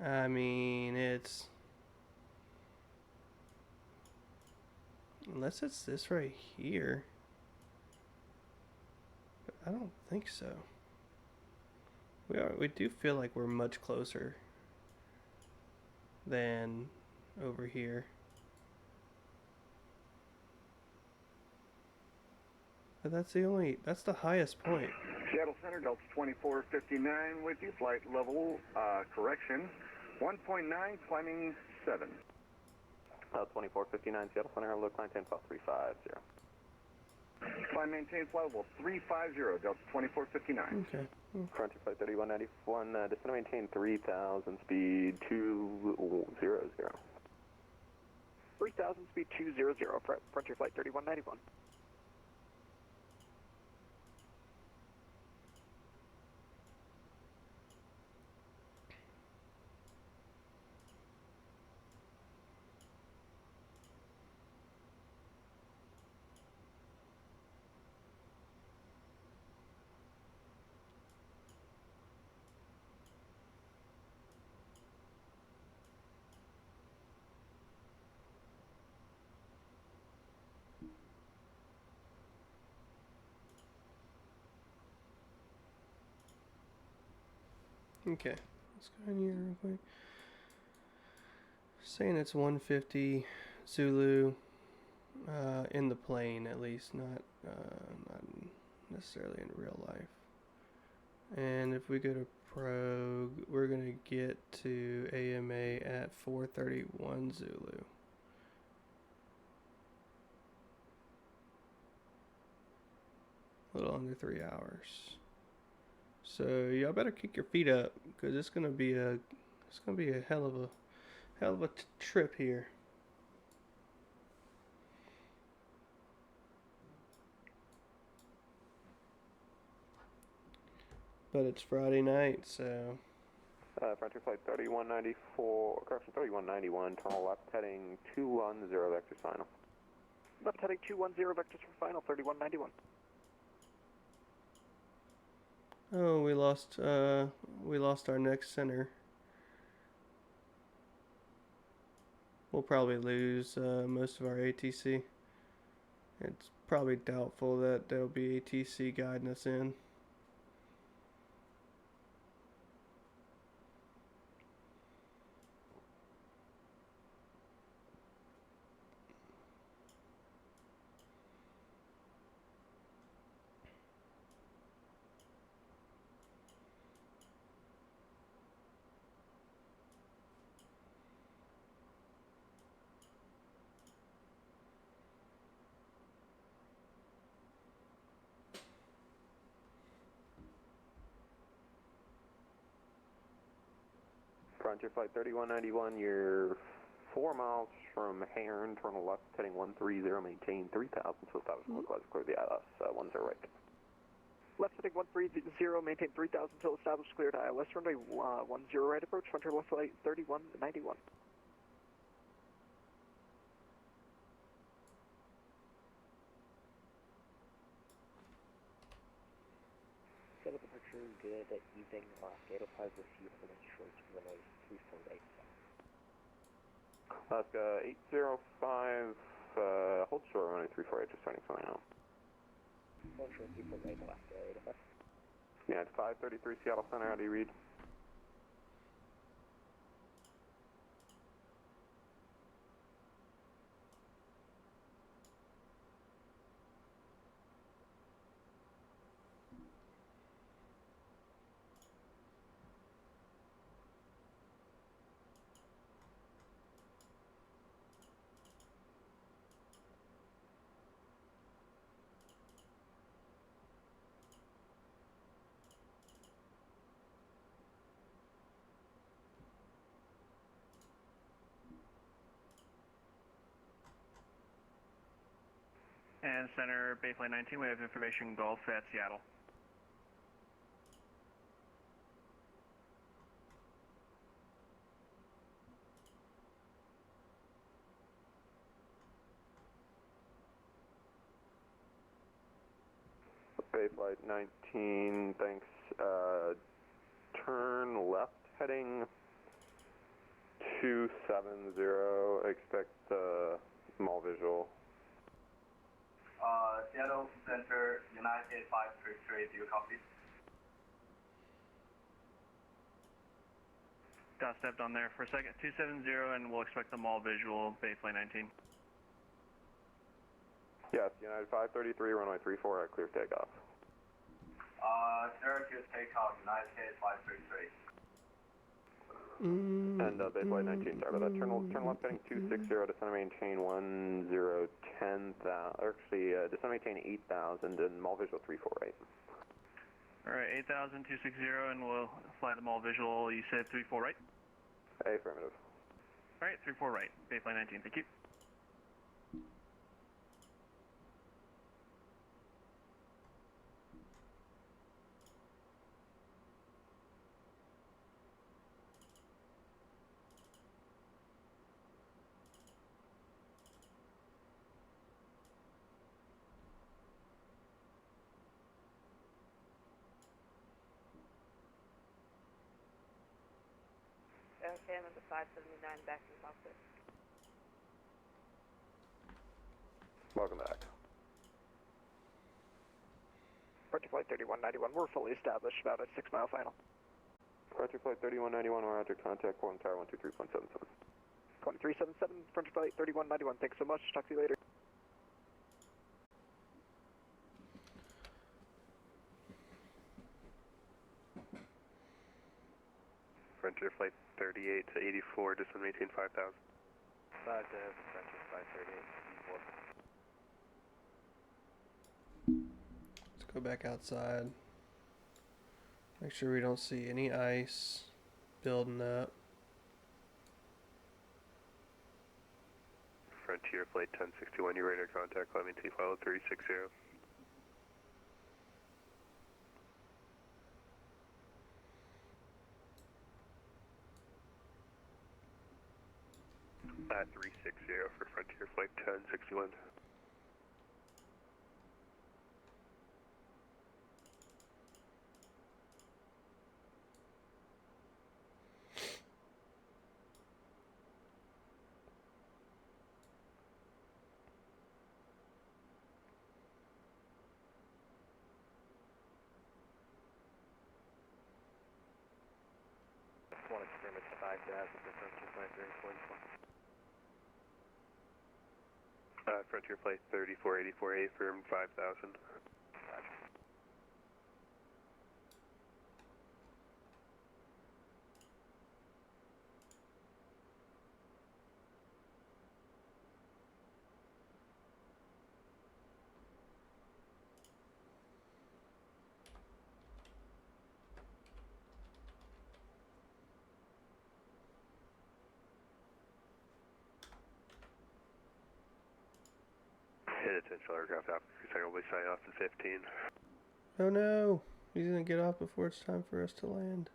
I mean, it's... Unless it's this right here. But I don't think so. We do feel like we're much closer than over here. But that's the highest point. Seattle Center, Delta 2459 with you. Flight level correction 1.9, climbing 7. 2459 Seattle Center, hello, climb 10 flight 350. Climb maintain flight level 350, Delta 2459. Okay. Frontier flight 3191, descend and maintain 3000, speed 200. 3000, speed 200, Frontier flight 3191. Okay, let's go in here real quick. Saying it's 150 Zulu in the plane, at least, not necessarily in real life. And if we go to Prog, we're gonna get to AMA at 431 Zulu. A little under 3 hours. So y'all better kick your feet up, because it's gonna be a hell of a trip here. But it's Friday night, so. Frontier flight 3194, correction 3191, turn left heading 210 vector final. Left heading 210, vectors for final 3191. Oh, we lost our next center. We'll probably lose most of our ATC. It's probably doubtful that there'll be ATC guiding us in. Frontier Flight 3191, you're 4 miles from Heron, turn left, heading 130, maintain 3,000, so establishment localize clear the ILS, 10 right. Left heading 130, maintain 3,000 until established, clear to ILS, runway 10 right approach, Frontier Left Flight 3191. Set up departure, good evening, gate 5 with you for the short runway 348. Alaska 805, hold short runway 348, just turning something out. Hold short 348, Alaska 805. Yeah, it's 533 Seattle Center, how do you read? And center, Bayflight 19, we have information Gulf at Seattle. Bayflight 19, thanks. Turn left, heading 270, expect small visual. Seattle Center, United 533, do you copy? Dot stepped on there for a second, 270, and we'll expect the mall visual, Bayflight 19. Yes, United 533, runway 34 at clear takeoff. Syracuse takeoff, United 533. And Bayflight 19, sorry about that. Turn left heading 260, descend maintain 1010, actually descend maintain 8,000 and mall visual 348. Alright, 8,000, 260, and we'll fly the mall visual, you said 34 right? Affirmative. Alright, 34 right, Bayflight 19, thank you. Okay, I'm at the 579 back in the cockpit. Welcome back. Frontier Flight 3191, we're fully established, about a 6-mile final. Frontier Flight 3191, Roger, contact Port Tower 123.77. 2377, Frontier Flight 3191, thanks so much, talk to you later. Frontier Flight 38 to 84, descend maintain 5,000. Frontier Flight 38 84. Let's go back outside. Make sure we don't see any ice building up. Frontier Flight 1061, your radar contact, climb maintain file 360. At 360 for Frontier Flight 1061. One experiment 5,000 for Frontier Flight 3484. Frontier Flight 3484A, firm 5,000. Essential aircraft officer will be signing off in 15. Oh no! He's gonna get off before it's time for us to land.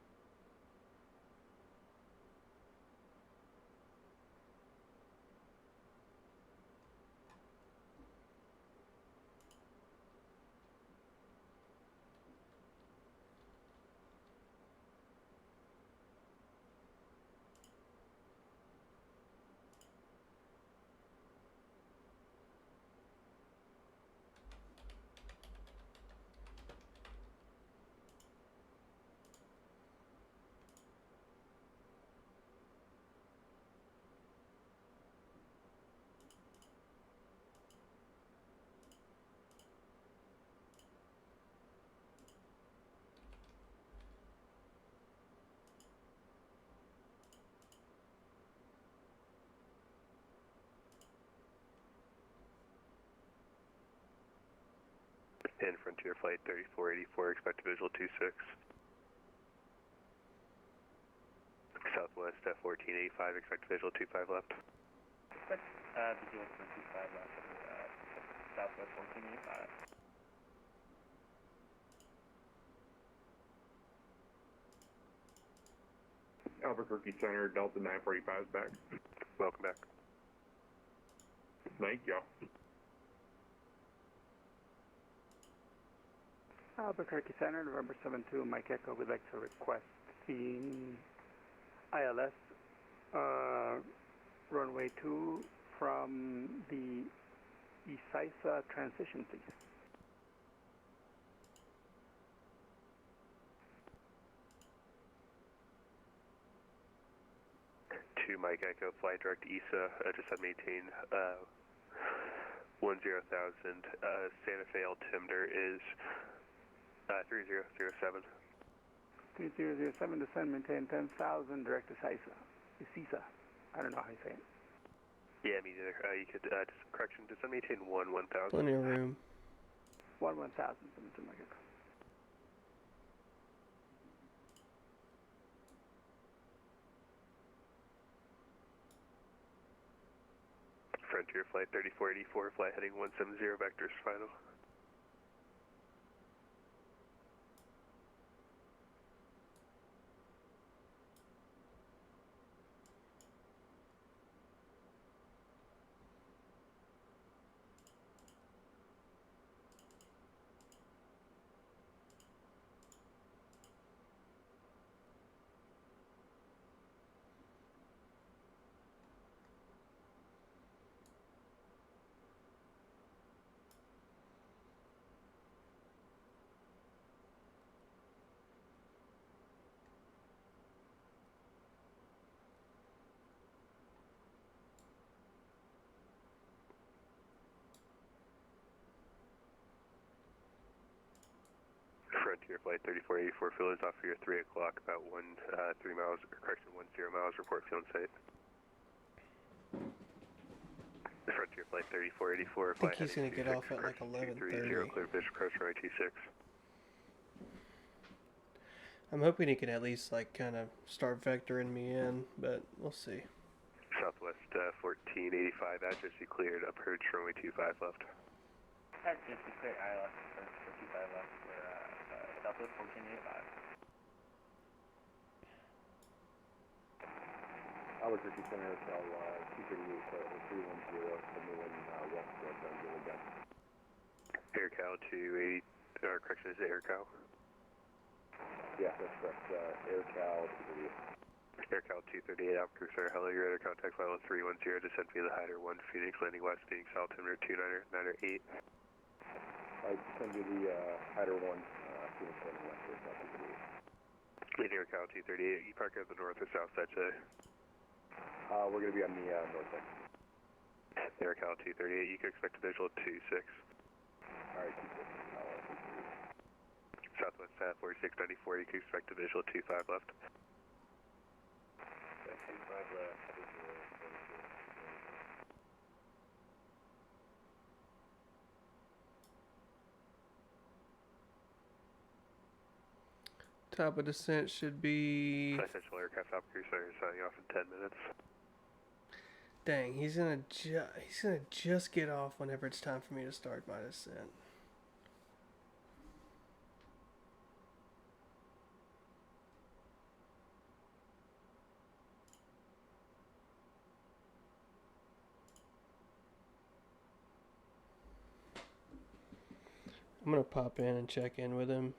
In Frontier Flight 3484, expect visual 26. Southwest 1485, expect visual 25 left. Expect visual 25 left, Southwest 1485. Albuquerque Center, Delta 945 is back. Welcome back. Thank you. Albuquerque Center, November 72, Mike Echo would like to request seeing ILS runway 2 from the Isisa transition, please. To Mike Echo, flight direct ESA, just maintain 10,000. Santa Fe altimeter is 3007. 3007, descend, maintain 10,000, direct to Isisa. I don't know how you say it. Yeah, me neither. You could, correction, descend, maintain 1,000. Plenty of room. 1,000, something like it. Frontier Flight 3484, flight heading 170, vectors final. Frontier Flight 3484, fuel is off for your 3 o'clock, about 3 miles, correction, 10 miles, report fuel in sight. Frontier Flight 3484, I think he's gonna get off at like 11:30. Clear fish approach runway 26. I'm hoping he can at least like kind of start vectoring me in, but we'll see. Southwest 1485, accuracy cleared, approach runway 25 left. Accuracy clear, ILS approach for 25 left for Southwest 1485. Albuquerque Center, Cal 238, 310, Midland, west, Dunville again. AirCal 280, correction, is it AirCal? Yeah, that's correct. AirCal 238. AirCal 238, Albuquerque Center, hello, your air contact level 310, descend via the Hyder 1, Phoenix, landing west, Phoenix, altimeter 298. Descend via the Hyder 1, Phoenix, landing west, AirCal 238. Leading AirCal 238, you park at the north or south side today? We're going to be on the north side. AirCal 238, you can expect a visual 26. Alright, 26. Southwest 4694, you can expect a visual 25 left. 25 left, Top of descent should be Essential aircraft operator center signing off in 10 minutes. Dang, he's gonna just get off whenever it's time for me to start my descent. I'm gonna pop in and check in with him.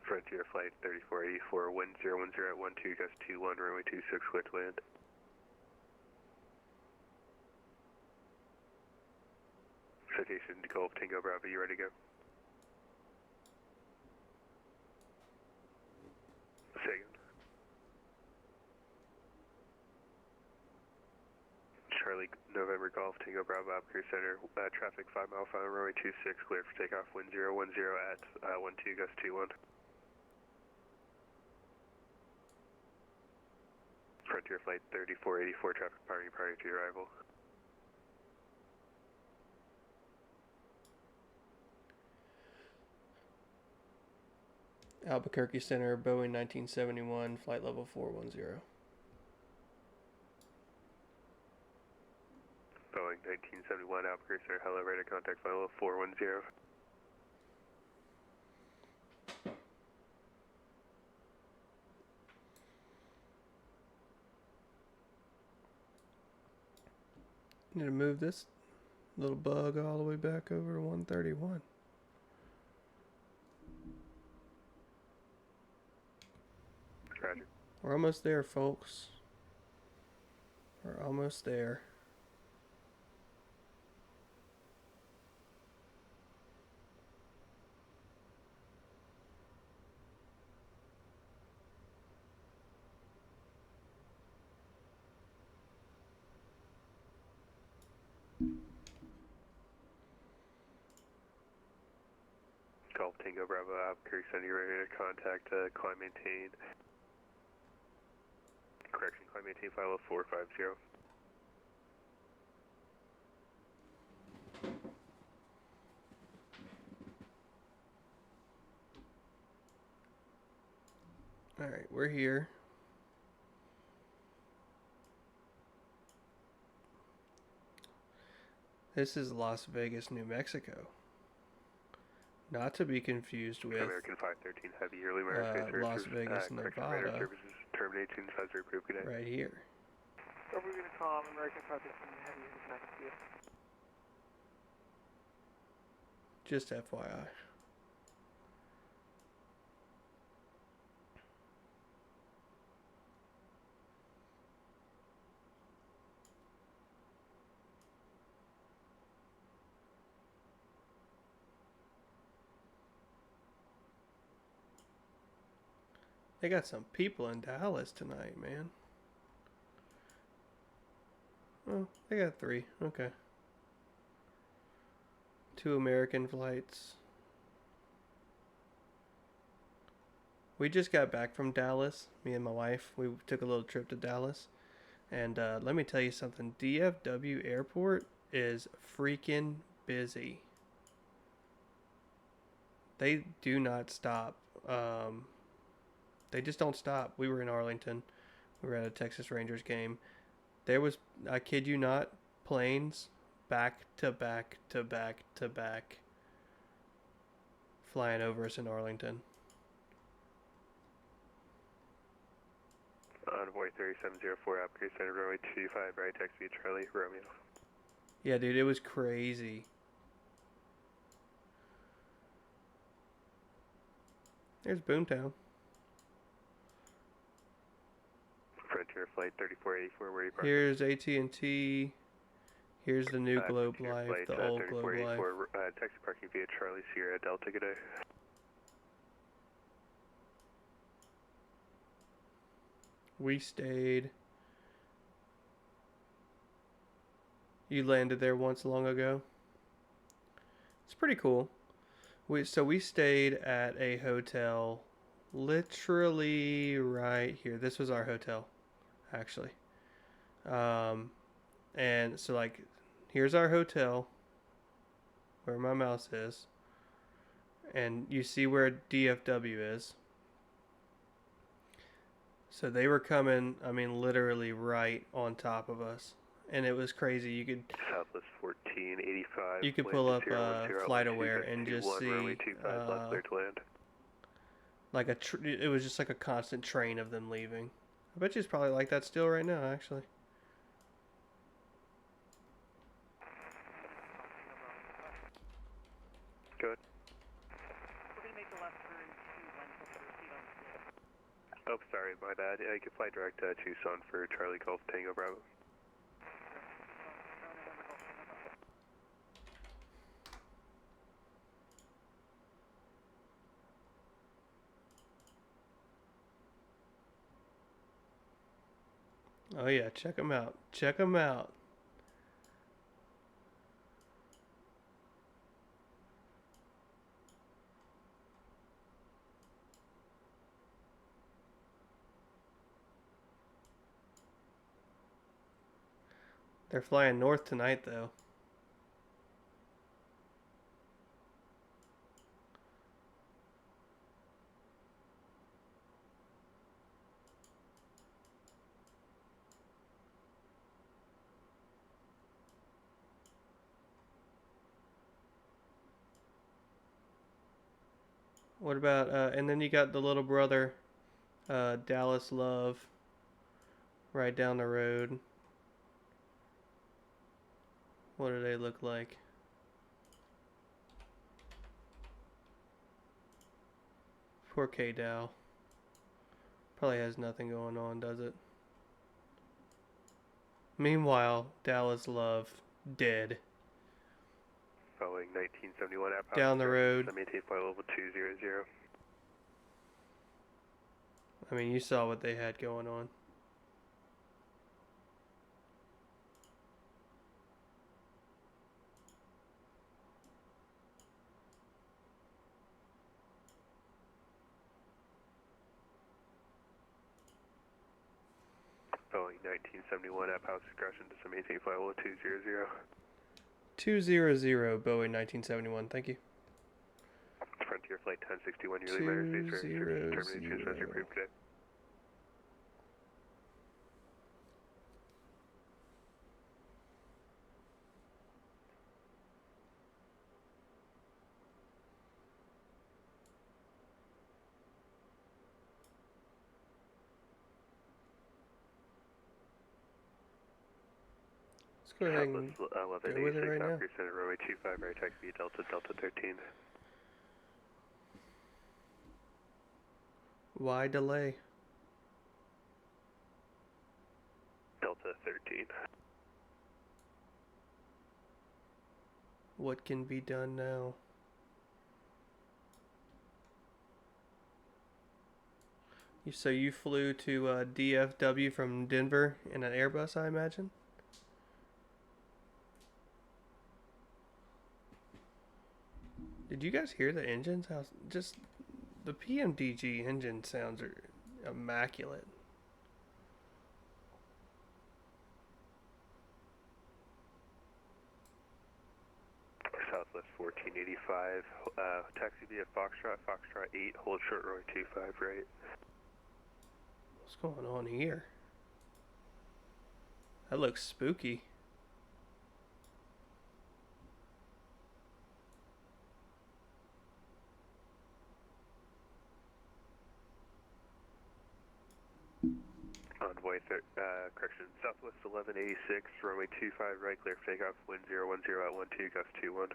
Frontier Flight 3484, 1010 at 12 gust 21, runway 26, clear to land. Citation Gulf Tango Bravo, you ready to go? Second. Charlie November Golf Tango Bravo, Albuquerque Center, traffic 5 mile final, runway 26, clear for takeoff, wind 010 at 12 gust 21. Frontier Flight 3484, traffic party prior to arrival. Albuquerque Center, Boeing 1971, flight level 410. Boeing 1971, Albuquerque Center, hello, radar contact flight level 410. Need to move this little bug all the way back over to 131. Roger. We're almost there, folks. We're almost there. Golf Tango Bravo, Albuquerque Center, you ready to contact climb maintain. Correction, climb maintain file level 450. Alright, we're here. This is Las Vegas, New Mexico. Not to be confused with American 513 Heavy Early Las Vegas, Nevada. Services terminating advisory approved. Good day. Right here. Are we going to call American 515 Heavy next to you? Just FYI. They got some people in Dallas tonight, man. Oh, they got 3. Okay. 2 American flights. We just got back from Dallas. Me and my wife. We took a little trip to Dallas. And let me tell you something. DFW Airport is freaking busy. They do not stop. They just don't stop. We were in Arlington. We were at a Texas Rangers game. There was, I kid you not, planes back to back to back to back flying over us in Arlington. Envoy 3704, Albuquerque Center, runway 25, right, taxi Charlie, Romeo. Yeah, dude, it was crazy. There's Boomtown. Frontier Flight 3484, where are you parking? Here's AT&T. Here's the new Globe Life, Flight, the old Globe Life. Taxi parking via Charlie Sierra Delta, good day. We stayed. You landed there once long ago. It's pretty cool. We stayed at a hotel literally right here. This was our hotel, actually. And so like, here's our hotel, where my mouse is, and you see where DFW is. So they were coming, I mean, literally right on top of us. And it was crazy. You could Southwest 1485. you could pull up Flight Aware and just see like it was just like a constant train of them leaving. I bet you it's probably like that still right now, actually. Good. Oh, sorry, my bad. You can fly direct to Tucson for Charlie Golf Tango Bravo. Oh yeah, check them out. Check them out. They're flying north tonight, though. What about, and then you got the little brother, Dallas Love, right down the road. What do they look like? Poor KDAL. Probably has nothing going on, does it? Meanwhile, Dallas Love, dead. Boeing 1971 down the road. Maintain flight level 200. I mean, you saw what they had going on. Boeing 1971 house aggression to maintain flight level 200. 200 Boeing 1971, thank you. Frontier Flight 1061, your United States Air termination as approved today. Let's go ahead and go with it right now. Runway 25 right, taxi Delta 13. Why delay? Delta 13. What can be done now? So you flew to DFW from Denver in an Airbus, I imagine? Did you guys hear the engines? How just the PMDG engine sounds are immaculate. Southwest 1485, taxi via Foxtrot 8, hold short runway 25 right. What's going on here? That looks spooky. Envoy, correction, Southwest 1186, runway 25 right, clear for takeoff, wind 010 at 12, gust 21.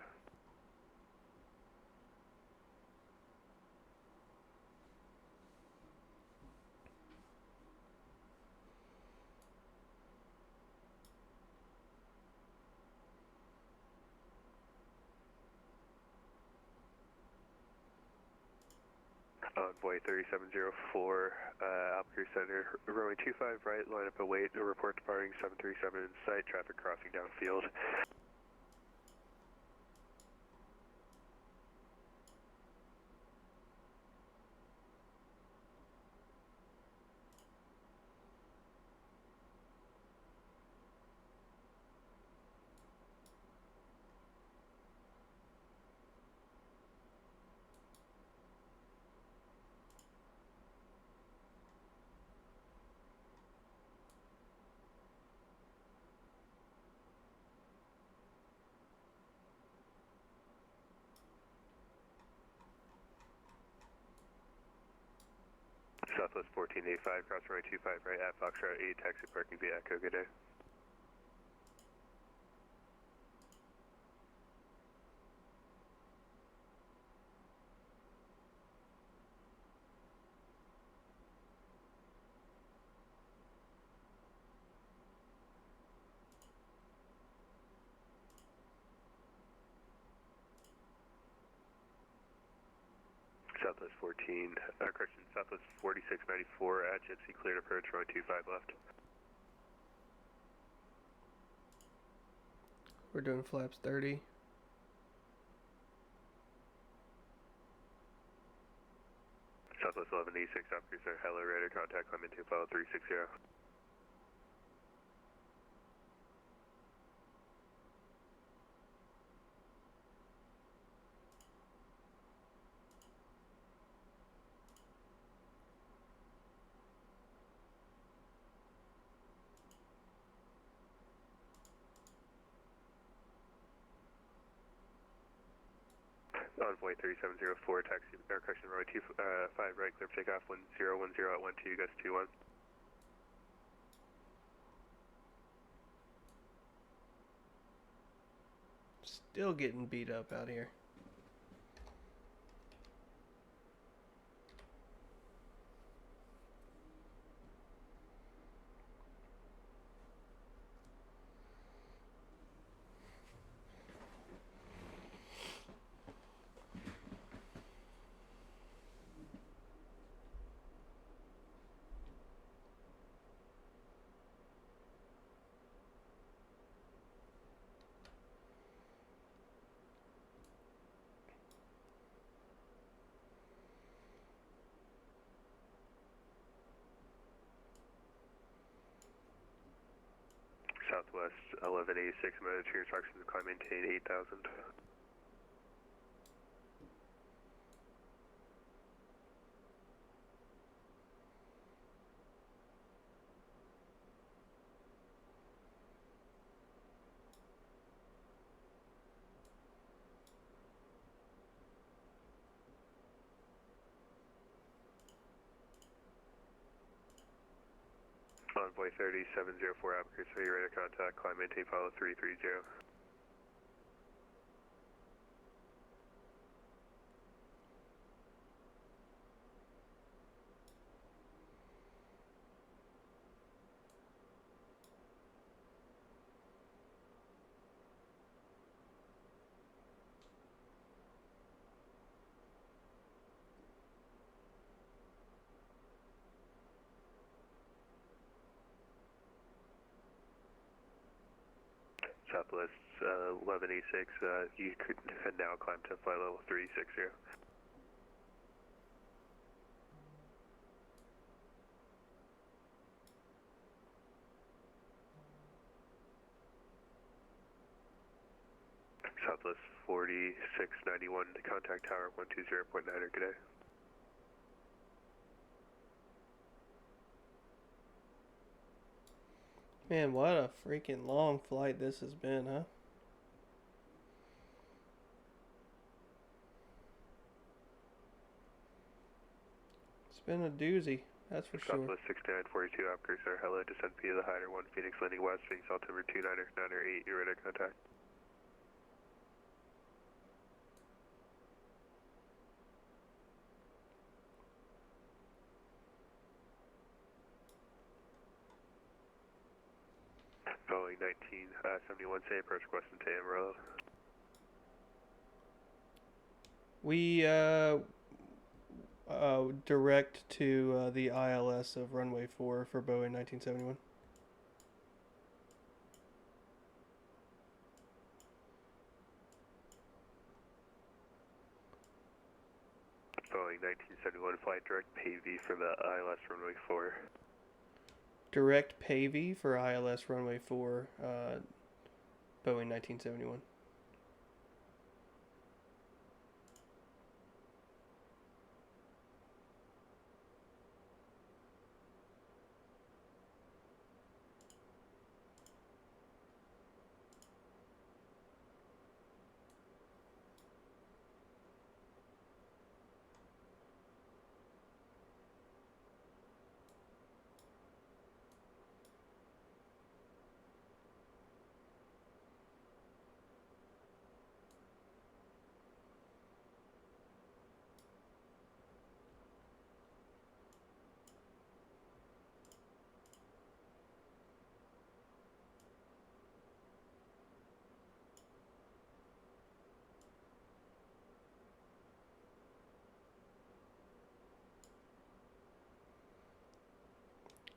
Envoy 3704, Albuquerque Center, runway 25 right, line up and wait, report departing 737 in sight, traffic crossing downfield. Southwest 1485, cross runway 25 right at Foxtrot 8, taxi parking via Echo, good day. Southwest 14, correction, Southwest 4694 at Gypsy, cleared approach, runway 25 left. We're doing flaps 30. Southwest 1186, op cruiser, hello, radar contact, climb into file 360. Envoy 3704, taxi, correction, runway 25 right, clear for takeoff, 1010 at 12, you guys 21. Still getting beat up out here. Southwest 1186, Mediterranean instructions, climb maintain 8000. Envoy 3704, Albuquerque, so you're ready to contact, climb maintain follow 330. Southwest 1186, you could now climb to flight level 360. Southwest 4691 to contact tower 120.9, good day. Man, what a freaking long flight this has been, huh? It's been a doozy, that's for sure. Southwest 6942, op cruiser, hello, descend via the Hyder 1, Phoenix landing west, Phoenix altimeter 29er, 9er 8, you're ready to contact. Boeing 1971, say approach requesting to Amarillo. We direct to the ILS of runway 4 for Boeing 1971. Boeing 1971, flight direct PV for the ILS runway 4. Direct PAV for ILS runway 4, Boeing 1971.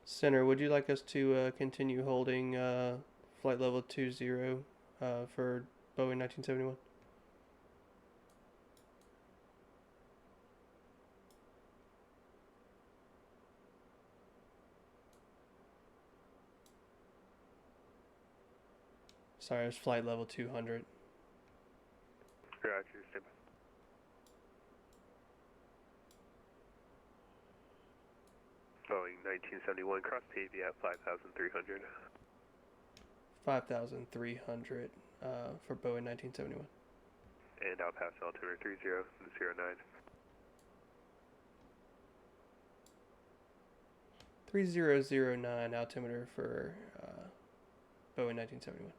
Center, would you like us to continue holding flight level 20 for Boeing 1971? Sorry, it was flight level 200. Roger, stand by. Boeing 1971, cross pavy at 5,300. 5,300 for Boeing 1971. And I'll pass altimeter 3009. 3009 altimeter for Boeing 1971.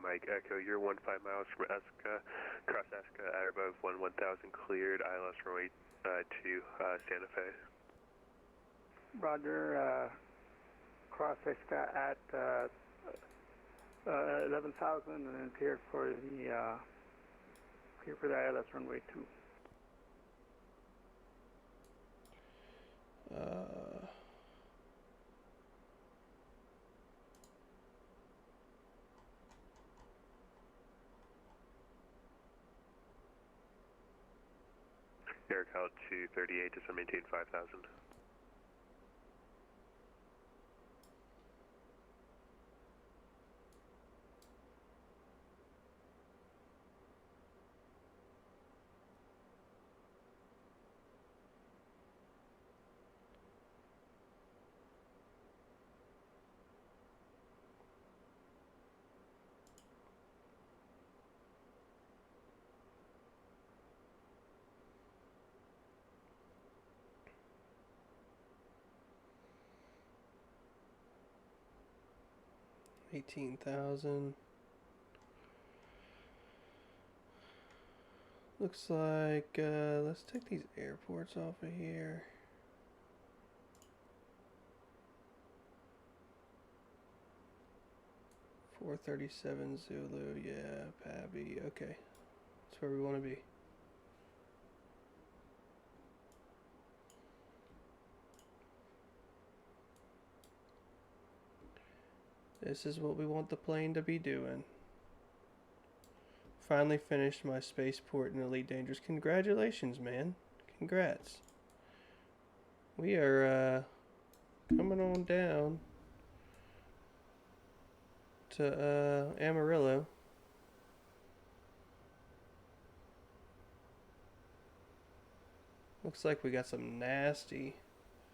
Mike Echo, you're 15 miles from Eska, cross Eska at or above 1000 cleared, ILS runway 2, Santa Fe. Roger, cross Eska at 11,000 and then clear for the ILS runway 2. Air Cal 238, just maintain 5,000. $18,000. Looks like let's take these airports off of here. $437 Zulu, yeah, Pabby, okay. That's where we want to be. This is what we want the plane to be doing. Finally finished my spaceport in Elite Dangerous. Congratulations, man. Congrats. We are coming on down to Amarillo. Looks like we got some nasty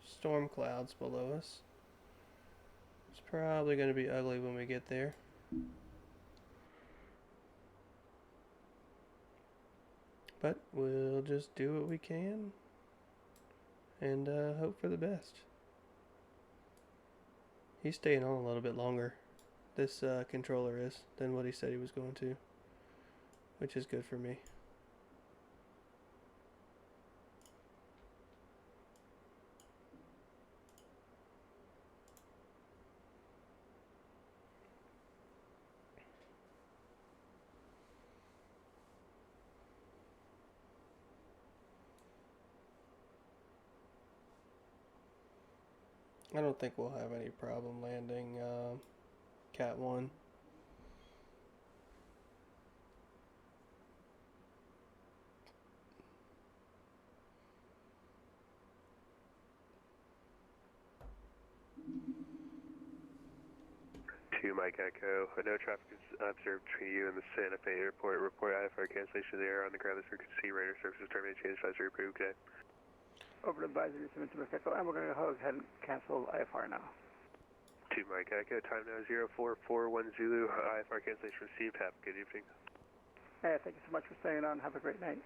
storm clouds below us. It's probably going to be ugly when we get there. But we'll just do what we can and hope for the best. He's staying on a little bit longer, this controller is, than what he said he was going to, which is good for me. I don't think we'll have any problem landing Cat 1. To Mike Echo, no traffic is observed between you and the Santa Fe Airport. Report IFR cancellation of the air on the ground. This frequency radar services terminated. Change advisory approved. Okay. Over to advisory submit to Mike Echo, and we're going to go ahead and cancel IFR now. To Mike Echo, time now 0441 Zulu. IFR cancellation received. Have a good evening. Hey, thank you so much for staying on. Have a great night.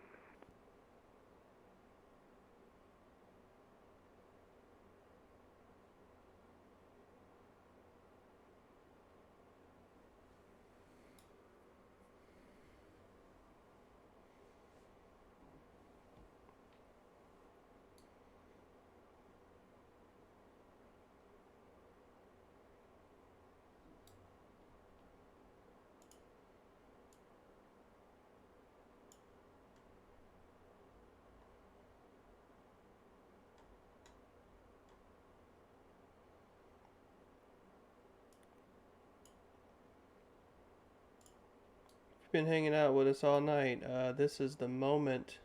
been hanging out with us all night. This is the moment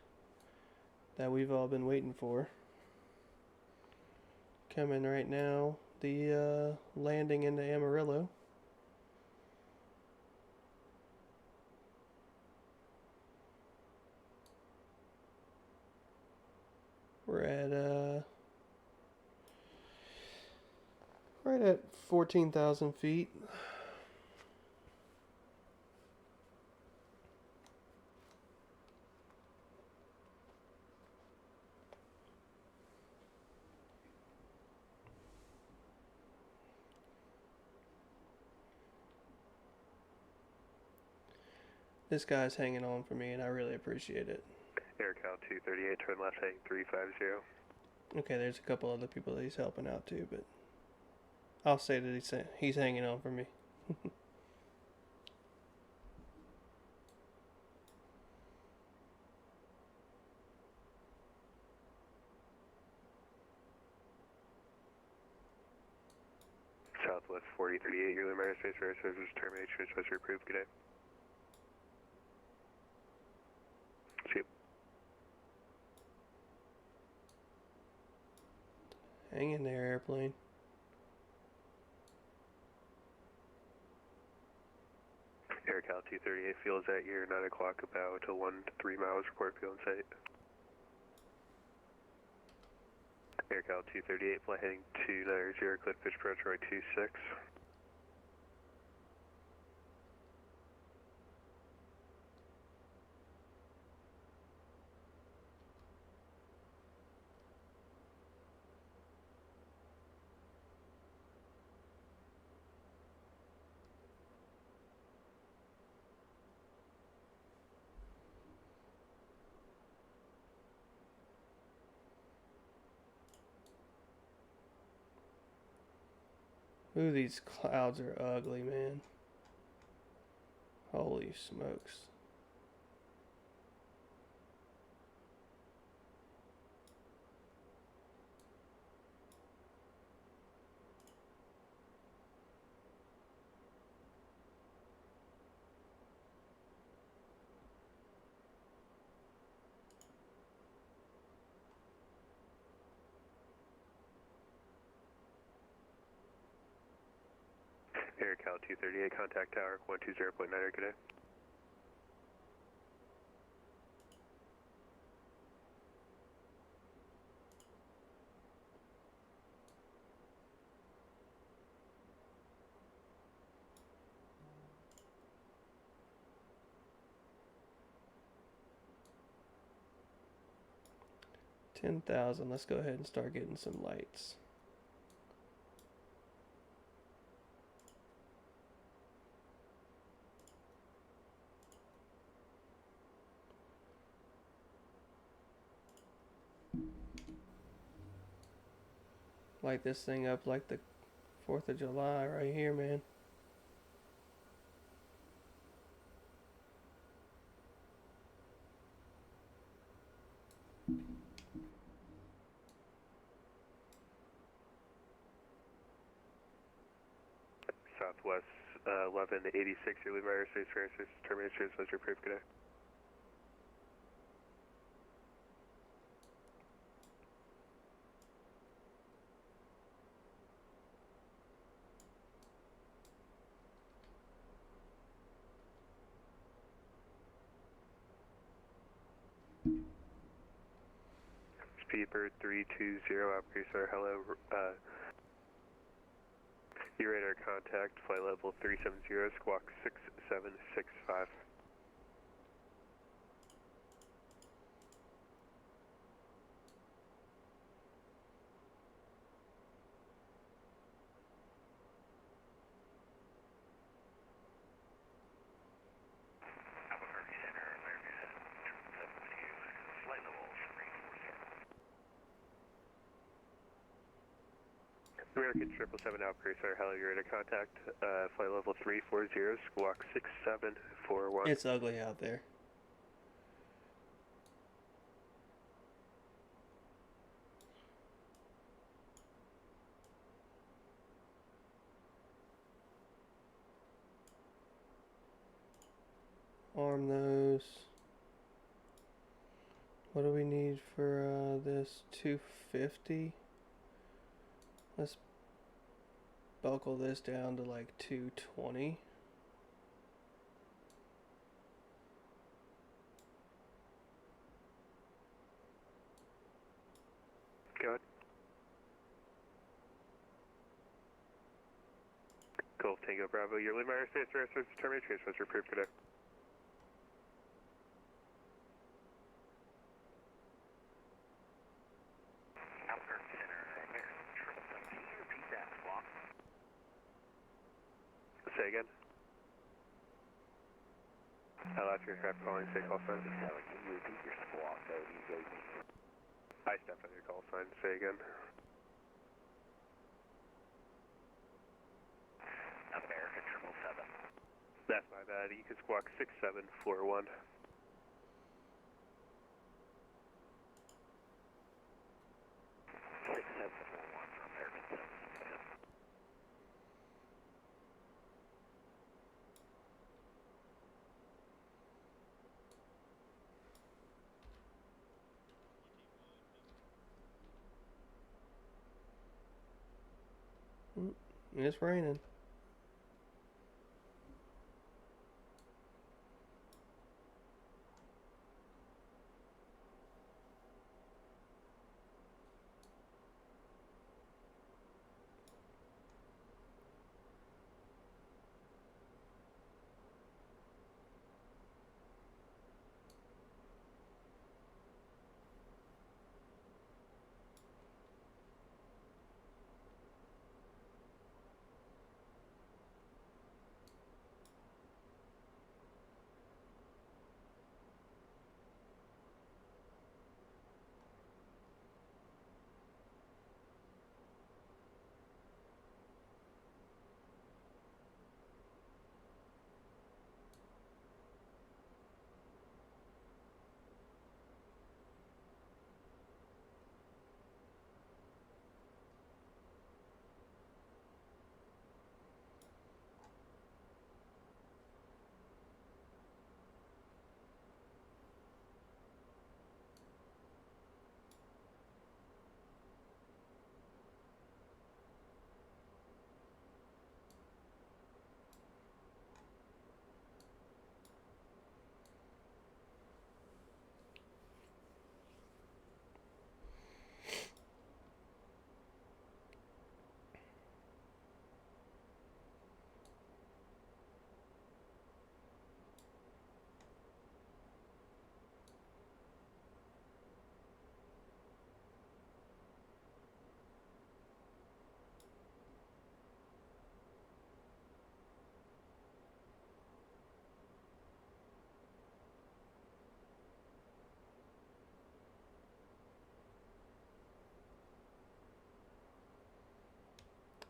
that we've all been waiting for. Coming right now, the landing into Amarillo. We're at right at 14,000 feet. This guy's hanging on for me, and I really appreciate it. AirCal 238, turn left heading 350. Okay, there's a couple other people that he's helping out too, but I'll say that he's hanging on for me. Southwest 4038, your American Space Air Service termination is supposed to be approved. Good day. See you. Hang in there, airplane. AirCal 238, fuel is at your 9 o'clock, about 1 to 3 miles, report fuel in sight. AirCal 238, flight heading 290, cliff pitch approach runway 26. Ooh, these clouds are ugly, man. Holy smokes. AirCal 238, contact tower 120.9, good day. $10,000. Let's go ahead and start getting some lights. Light this thing up like the 4th of July right here, man. Southwest 1186, your Levi Airspace Air Service termination is supposed to be approved. Good day. Speedbird 320, operator, hello. Your radar contact, flight level 370, squawk 6765. American 777 operator, hello, your radar contact, flight level 340, squawk 6741. It's ugly out there. arm those. What do we need for this? 250. Let's buckle this down to like 220. Good. Golf Tango Bravo, your lead minor space transfers terminate transfers approved today. Say again. I lost your aircraft calling, say call sign. Can you repeat your squawk? That would be great. I stepped on your call sign, say again. American 777. That's my bad. You can squawk 6741. It's raining.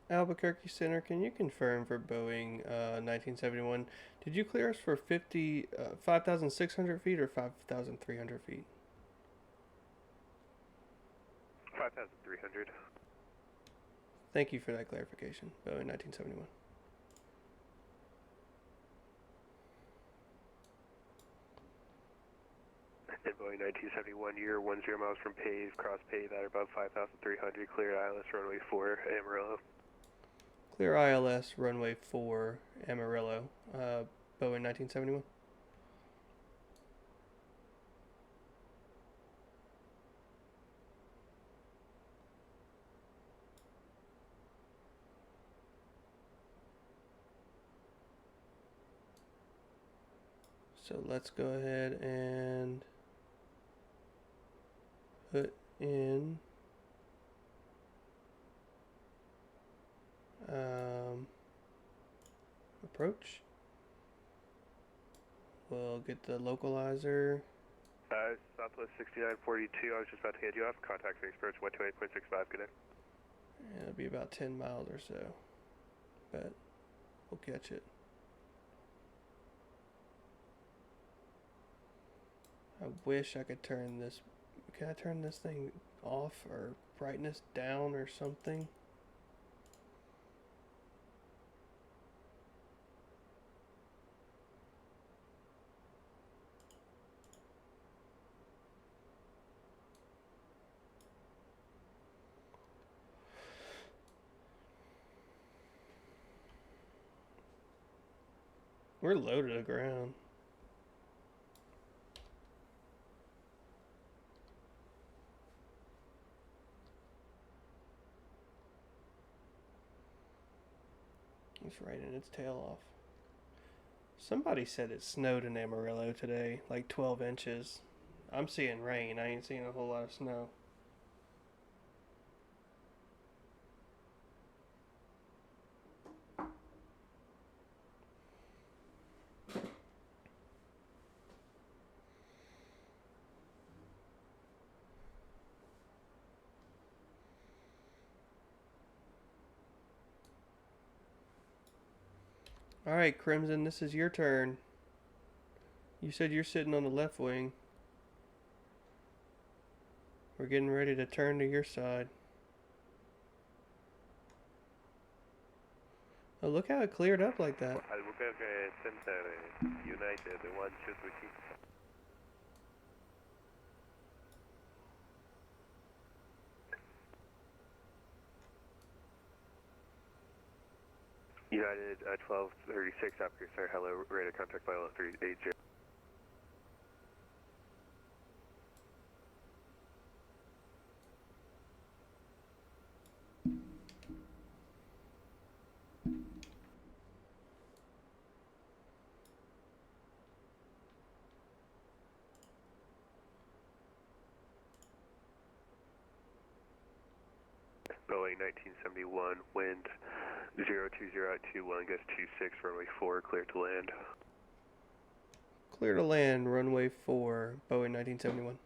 Albuquerque Center, can you confirm for Boeing 1971, did you clear us for 5,600 feet or 5,300 feet? 5,300. Thank you for that clarification, Boeing 1971. And Boeing 1971, you're 10 miles from pave, cross pave at above 5,300, clear ILS runway 4, Amarillo. Clear ILS runway 4, Amarillo, Boeing 1971. So let's go ahead and put in approach. We'll get the localizer. Southwest 6942, I was just about to hand you off. Contact me, approach 128.65, good day. It'll be about 10 miles or so, but we'll catch it. I wish I could turn this. Can I turn this thing off or brightness down or something? We're low to the ground. It's raining its tail off. Somebody said it snowed in Amarillo today, like 12 inches. I'm seeing rain. I ain't seeing a whole lot of snow. Alright, Crimson, this is your turn. You said you're sitting on the left wing. We're getting ready to turn to your side. Oh, look how it cleared up like that. Albuquerque Center, United 1226. United 1236, Albuquerque Center, hello, radar contact file 380. Boeing 1971, wind 02021, gust 26, runway 4, clear to land. Clear to land, runway 4, Boeing 1971.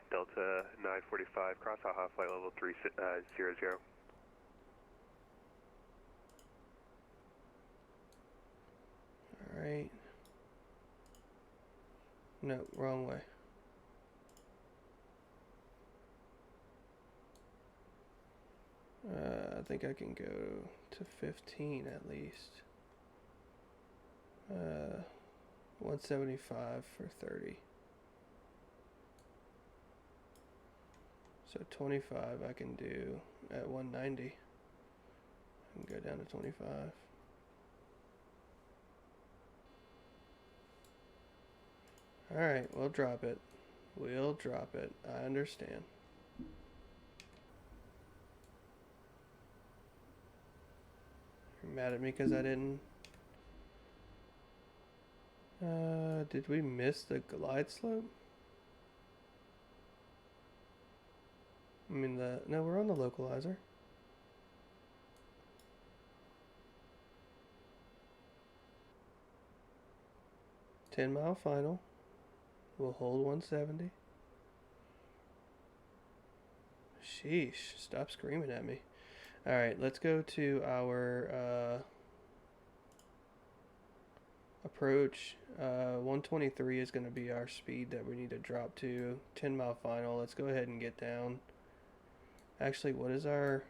Delta 945, cross AHA, flight level 300. Alright. No, wrong way. I think I can go to 15 at least. 175 for 30. So 25 I can do at 190. I can go down to 25. Alright, we'll drop it. We'll drop it. I understand. You're mad at me because I didn't... did we miss the glide slope? I mean no, we're on the localizer. $10-mile final. We'll hold 170. Sheesh, stop screaming at me. Alright, let's go to our approach. 123 is going to be our speed that we need to drop to. 10-mile final. Let's go ahead and get down. Actually, what is our...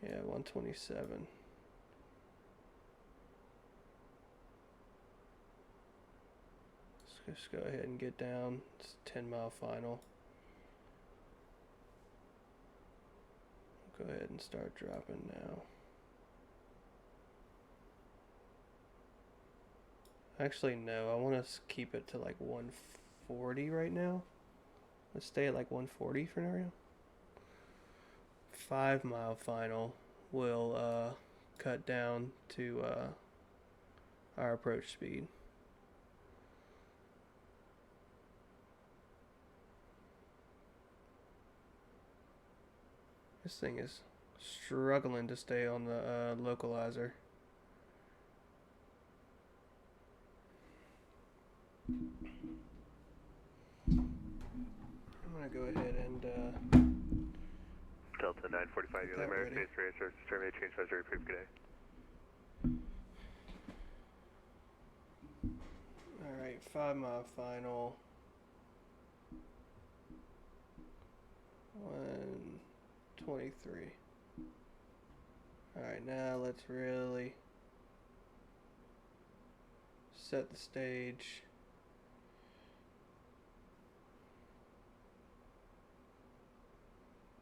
Yeah, 127. Let's just go ahead and get down. It's 10-mile final. Go ahead and start dropping now. Actually, no. I want to keep it to like 140 right now. Let's stay at like 140 for now. 5-mile final. We'll cut down to our approach speed. This thing is struggling to stay on the localizer. I'm gonna go ahead and Delta 945, you're the Aerospace Racer, terminate change advisory, proof, good day. Alright, 5-mile final. 123. Alright, now let's really set the stage.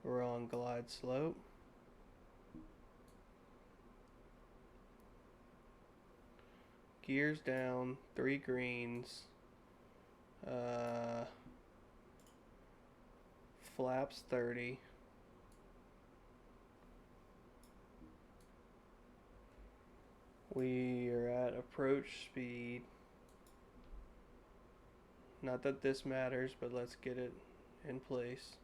We're on glide slope. Gears down, 3 greens. Flaps 30. We are at approach speed. Not that this matters, but let's get it in place.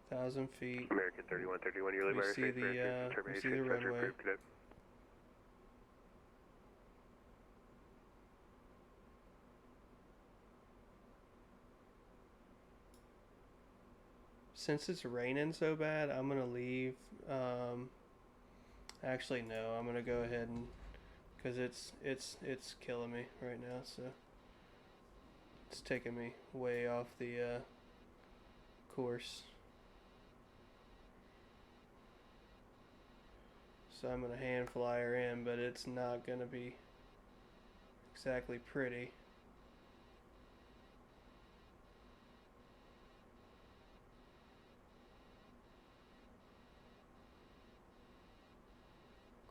1,000 feet. American 3131, your We see the runway. Since it's raining so bad, I'm gonna leave. Actually, no, I'm gonna go ahead and, cause it's killing me right now. So it's taking me way off the course. So I'm gonna hand fly her in, but it's not gonna be exactly pretty.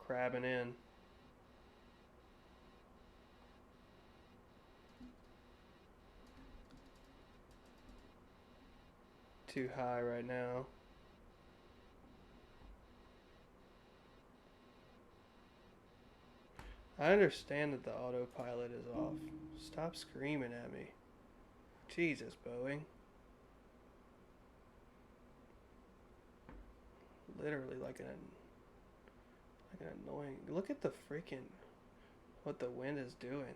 Crabbing in. Too high right now. I understand that the autopilot is off. Stop screaming at me. Jesus, Boeing. Literally like an annoying. Look at the freaking what the wind is doing.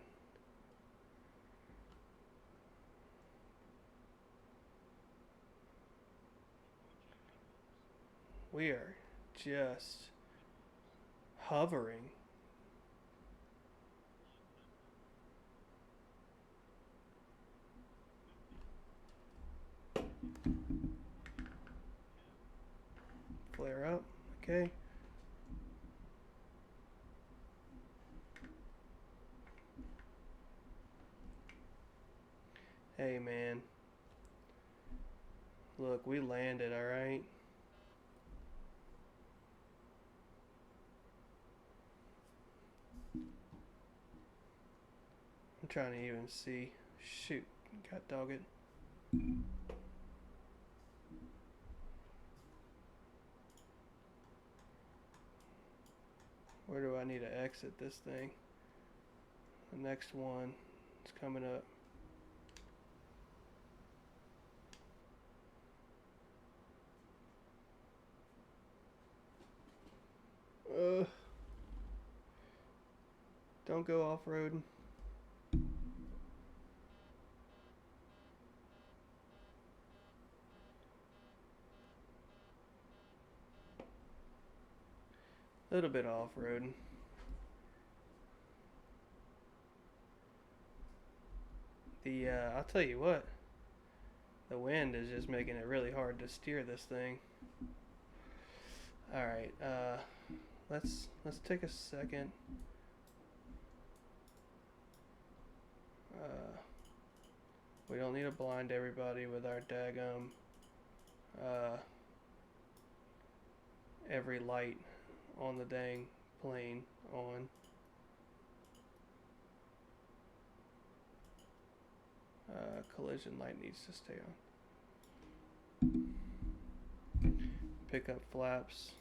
We are just hovering. Flare up. Okay. Hey man, look, we landed, alright? I'm trying to even see. Shoot, god dog it. Where do I need to exit this thing? The next one is coming up. Don't go off-roading. A little bit off-roading. I'll tell you what. The wind is just making it really hard to steer this thing. Alright, let's take a second. We don't need to blind everybody with our daggum every light on the dang plane on. Collision light needs to stay on. Pick up flaps.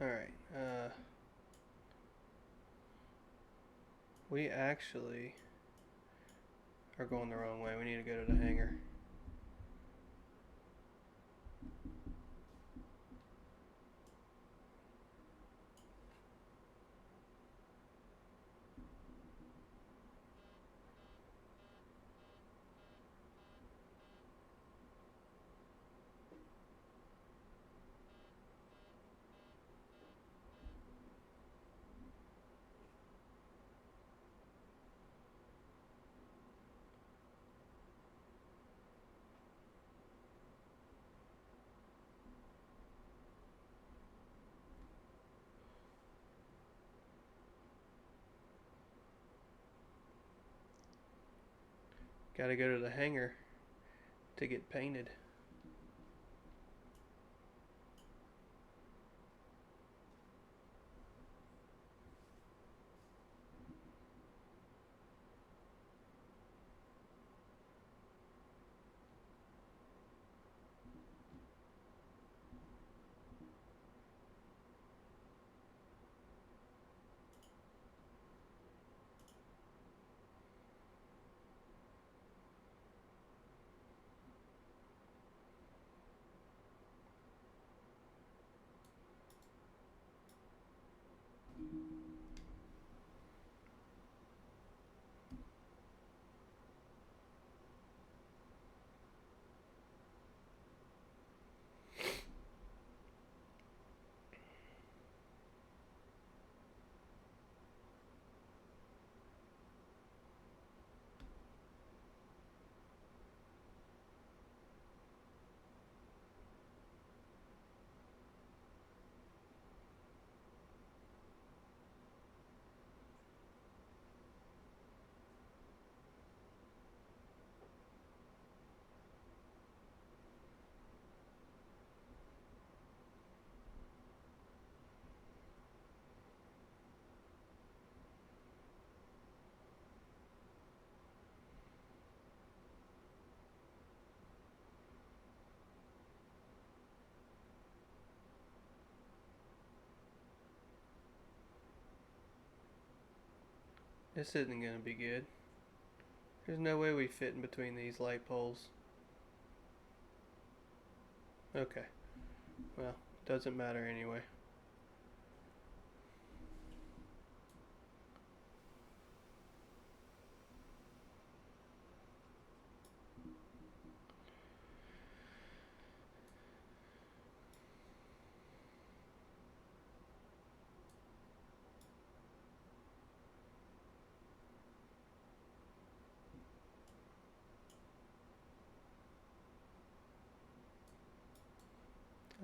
Alright, we actually are going the wrong way. We need to go to the hangar. Gotta go to the hangar to get painted. This isn't gonna be good. There's no way we fit in between these light poles. Okay. Well, doesn't matter anyway.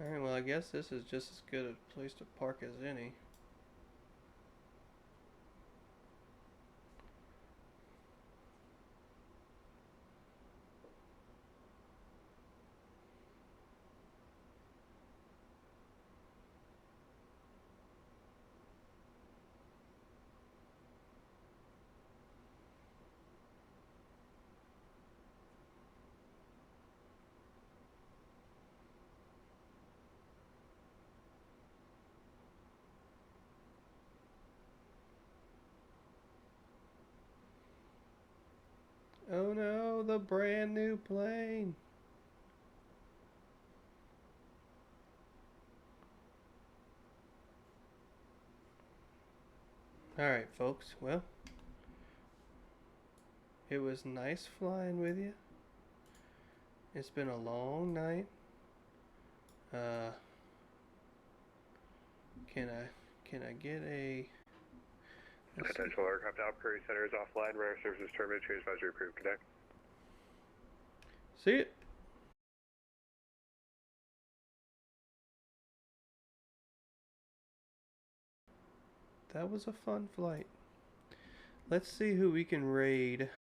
Alright, well I guess this is just as good a place to park as any. Oh no, the brand new plane. Alright, folks, well, it was nice flying with you. It's been a long night. Can I get a... Potential aircraft out, Prairie Center is offline, radar services terminated, change advisory approved, connect. See it. That was a fun flight. Let's see who we can raid.